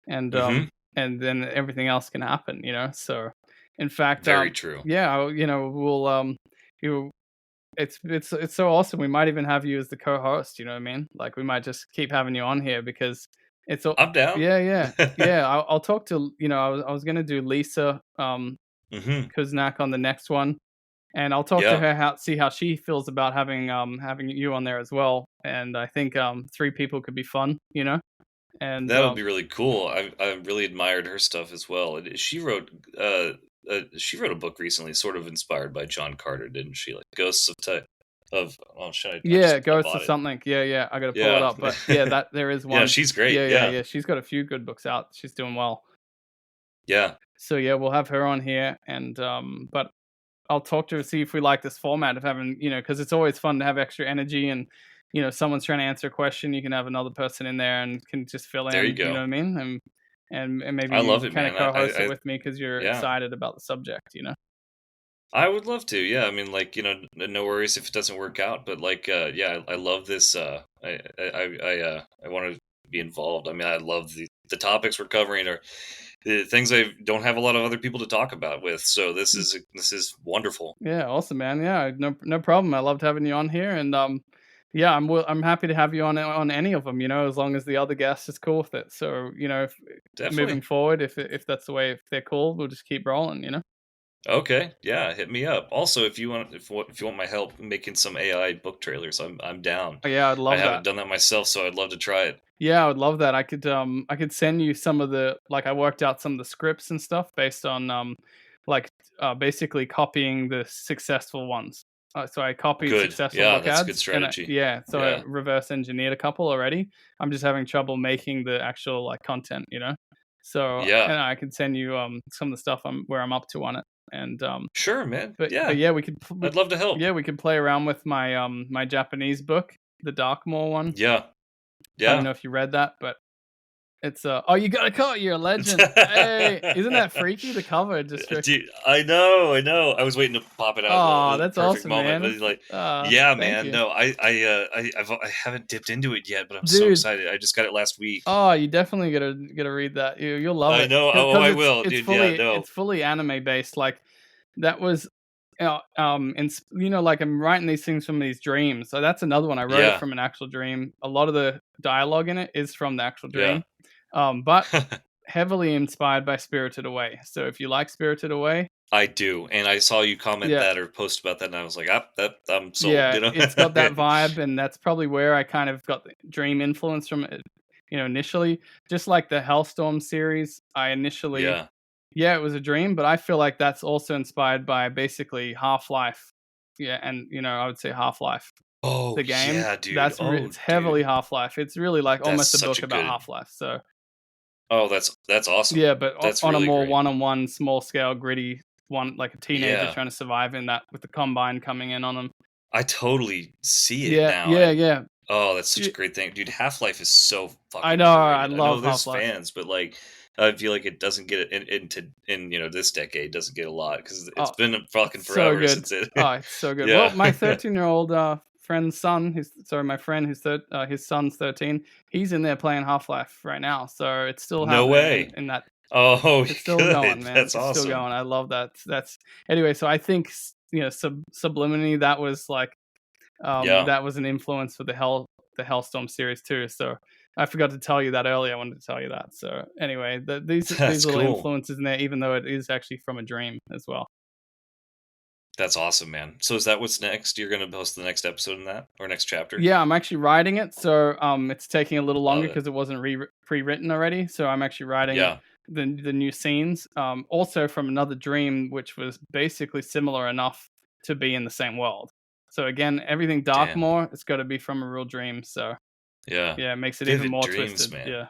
Hmm. and then everything else can happen. So, in fact, Very true. yeah, we'll it's so awesome. We might even have you as the co-host. You know what I mean? Like we might just keep having you on here because it's all. I'm down. Yeah. I'll talk to I was gonna do Lisa Hmm. Kuznak on the next one, and I'll talk to Yeah, her see how she feels about having you on there as well. And I think 3 people could be fun. And that'll be really cool. I really admired her stuff as well. She wrote a book recently, sort of inspired by John Carter, didn't she? Like Ghosts of Ty of oh shit, yeah, I Ghosts bought of it. something. Yeah. I gotta pull it Yeah. up, but yeah, that there is Yeah, one. she's great. Yeah. Yeah. She's got a few good books out. She's doing well. Yeah. So yeah, we'll have her on here, and but I'll talk to her, see if we like this format of having, because it's always fun to have extra energy, and someone's trying to answer a question, you can have another person in there and can just fill There you in. You know go. what I mean? And maybe I love you it, kind of man. co-host it with me because you're Yeah. excited about the subject. I would love to. Yeah, I mean, like no worries if it doesn't work out. But like, yeah, I love this. I want to be involved. I mean, I love the topics we're covering are the things I don't have a lot of other people to talk about with. So this is wonderful. Yeah, awesome, man. Yeah, no problem. I loved having you on here, and yeah, I'm happy to have you on any of them. As long as the other guest is cool with it. So if moving Definitely. forward, if that's the way, if they're cool, we'll just keep rolling. Okay. Yeah, hit me up. Also, if you want my help making some AI book trailers, I'm down. Oh, yeah, I'd I love haven't that. done that myself, so I'd love to try it. Yeah, I would love that. I could send you some of the I worked out some of the scripts and stuff based on like basically copying the successful ones. So I copied Good. successful Yeah, book that's a good ads, and strategy. so I Yeah. reverse engineered a couple already. I'm just having trouble making the actual content. So Yeah. and I could send you some of the stuff where I'm up to on it. And Sure, man. but Yeah. yeah, I'd love to help. yeah, we could play around with my my Japanese book, the Darkmoor one. Yeah. I don't Yeah. know if you read that, but it's oh, you got a cover, you're a legend. Hey, isn't that freaky? The cover just Dude, I know, I know. I was waiting to pop it out at oh, the that's perfect awesome, moment, but man. it's like, yeah, Thank man. you, No, I haven't dipped into it yet, but I'm so dude. excited. I just got it last week. Oh, you definitely gotta read that. You'll love I it know. Oh, because I will, it's dude. Yeah, fully no. it's fully anime based. Like that was and like I'm writing these things from these dreams. So that's another one. I wrote it Yeah, from an actual dream. A lot of the dialogue in it is from the actual yeah. dream. But heavily inspired by Spirited Away. So if you like Spirited Away, I do, and I saw you comment yeah, that or post about that, and I was like, ah, that I'm sold. yeah, it's got that vibe, and that's probably where I kind of got the dream influence from it. Initially, just like the Hellstorm series, I initially, Yeah. yeah, it was a dream, but I feel like that's also inspired by basically Half-Life. Yeah, and I would say Half-Life, Oh the game. yeah, dude. Oh, It's dude. heavily Half-Life. It's really like That's almost a such book a about good. Half-Life. So Oh, that's awesome. yeah, but That's on a really more great. one-on-one, small scale, gritty one, like a teenager Yeah. trying to survive in that with the Combine coming in on them. I totally see it Yeah, now, yeah, and yeah. oh, that's such a Y- great thing, dude. Half-Life is so I fucking know. I underrated. I love know there's Half-Life. fans, but like, I feel like it doesn't get it in this decade doesn't get a lot because it's Oh, been fucking it's so forever good. since it. Oh, it's so good. Well, Yeah. my 13-year-old friend's son, my friend his son's 13. He's in there playing Half-Life right now, so it's still No happening way. in that. Oh, It's still good. going, man. That's It's still awesome. going. I love that. That's anyway. So I think subliminally that was Yeah, that was an influence for the Hellstorm series too. So I forgot to tell you that earlier. I wanted to tell you that. So anyway, these that's little cool. influences in there, even though it is actually from a dream as well. That's awesome, man. So is that what's next? You're gonna post the next episode in that or next chapter? Yeah, I'm actually writing it. So it's taking a little Love longer it. because it wasn't pre-written already. So I'm actually writing Yeah. the new scenes. Also from another dream, which was basically similar enough to be in the same world. So again, everything Damn. Darkmoor, it's got to be from a real dream. So Yeah. yeah, it makes it even Vivid more dreams, twisted. man. Yeah,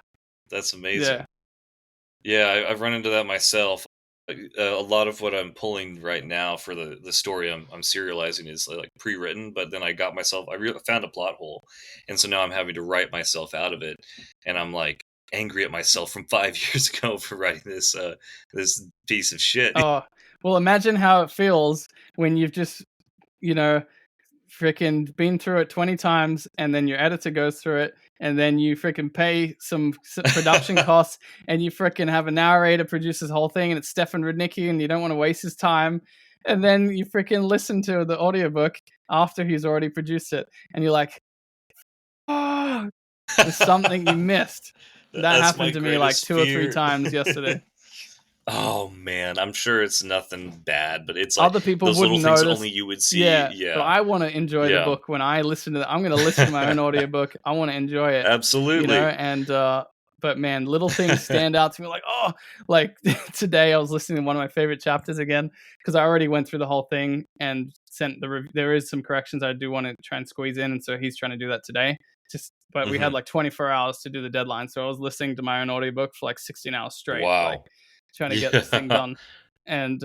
That's yeah. amazing. Yeah, I've run into that myself. A lot of what I'm pulling right now for the story I'm serializing is like pre-written, but then I got myself found a plot hole, and so now I'm having to write myself out of it, and I'm like angry at myself from 5 years ago for writing this piece of shit. Oh, well, imagine how it feels when you've just, you know, freaking been through it 20 times and then your editor goes through it and then you freaking pay some production costs and you freaking have a narrator produce this whole thing and it's Stefan Rudnicki and you don't want to waste his time And then you freaking listen to the audiobook after he's already produced it, and you're like, oh, there's something you missed. That That's happened my to me like greatest 2 or 3 fear. times yesterday. Oh man, I'm sure it's nothing bad, but it's like Other people those little wouldn't things notice. only you would see. Yeah, Yeah, but I want to enjoy the yeah, book when I listen to it. I'm going to listen to my own audiobook. I want to enjoy it, absolutely. and but man, little things stand out to me, like, oh, like today I was listening to one of my favorite chapters again, because I already went through the whole thing and sent there is some corrections I do want to try and squeeze in, and so he's trying to do that today. But we had Mhm. like 24 hours to do the deadline, so I was listening to my own audiobook for like 16 hours straight, like Wow. trying to get this thing Yeah. done. And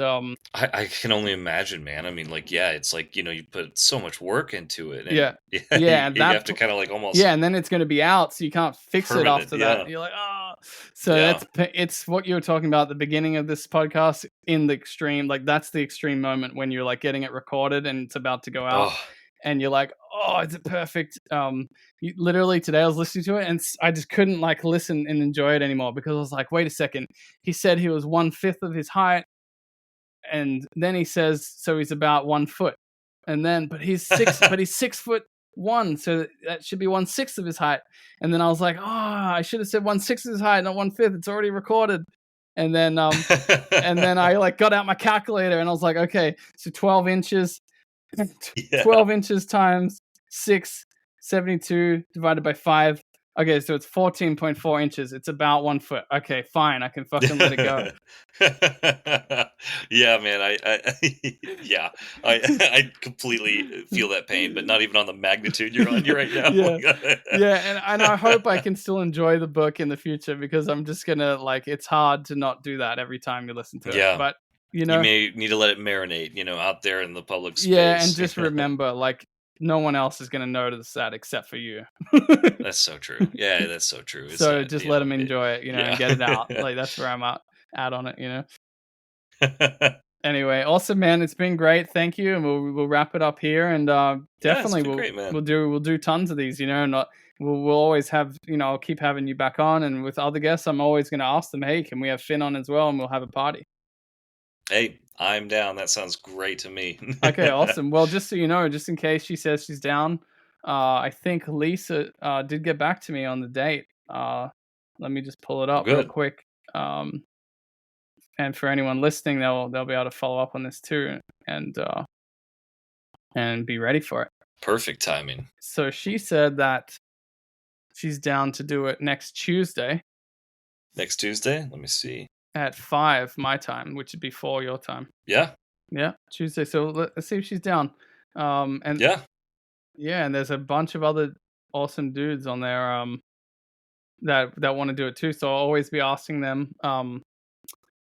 I can only imagine, man. I mean, like, yeah, it's like, you put so much work into it, and yeah, yeah, yeah, and you have to kind of like almost yeah, and then it's going to be out, so you can't fix it permanent. after Yeah, that. You're like, oh, so yeah. it's what you were talking about at the beginning of this podcast. In the extreme, like that's the extreme moment when you're like getting it recorded and it's about to go out, Oh, and you're like, oh, is it perfect? Literally today I was listening to it, and I just couldn't like listen and enjoy it anymore, because I was like, wait a second, he said he was 1/5 of his height, and then he says so he's about 1 foot, and then but he's 6'1", so that should be 1/6 of his height. And then I was like, oh, I should have said 1/6 of his height, not 1/5. It's already recorded. And then I like got out my calculator, and I was like, okay, so 12 inches, yeah. 12 inches times 6, 72 divided by 5. Okay, so it's 14.4 inches. It's about 1 foot. Okay, fine. I can fucking let it go. Yeah, man. Yeah, I completely feel that pain, but not even on the magnitude you're on right now. Yeah. Yeah, and I hope I can still enjoy the book in the future, because I'm just gonna like, it's hard to not do that every time you listen to it. Yeah. But you You know, may need to let it marinate, out there in the public space. yeah, and just remember, like, no one else is gonna notice that except for you. That's so true. Yeah, that's so true. It's So just let them enjoy it, yeah. and get it out. Like, that's where I'm at on it. Anyway, awesome, man. It's been great. Thank you, and we'll wrap it up here. And definitely been great, man. we'll do tons of these. And we'll always have, I'll keep having you back on, and with other guests, I'm always going to ask them, hey, can we have Finn on as well, and we'll have a party. Hey, I'm down. That sounds great to me. Okay, awesome. Well, just so you know, just in case she says she's down, I think Lisa did get back to me on the date. Let me just pull it up real Good. quick. And for anyone listening, they'll be able to follow up on this too, and be ready for it. Perfect timing. So she said that she's down to do it next Tuesday Next Tuesday? Let me see. at 5 my time, which would be 4 your time. Yeah. Yeah, Tuesday. So let's see if she's down. And Yeah. yeah, and there's a bunch of other awesome dudes on there that want to do it too. So I'll always be asking them.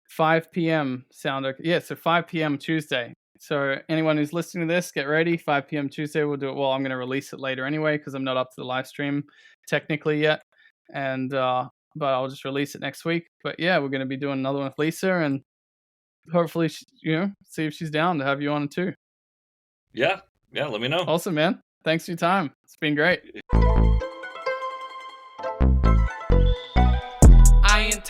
5 p.m. sound okay? Yeah, so 5 p.m. Tuesday. So anyone who's listening to this, get ready. 5 p.m. Tuesday, we'll do it. Well, I'm going to release it later anyway, because I'm not up to the live stream technically yet. And but I'll just release it next week. But yeah, we're going to be doing another one with Lisa, and hopefully, see if she's down to have you on it too. Yeah. Yeah, let me know. Awesome, man. Thanks for your time. It's been great. I ain't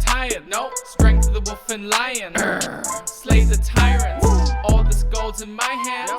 tired, no. Strength of the wolf and lion. Slay the tyrants. All this gold's in my hands.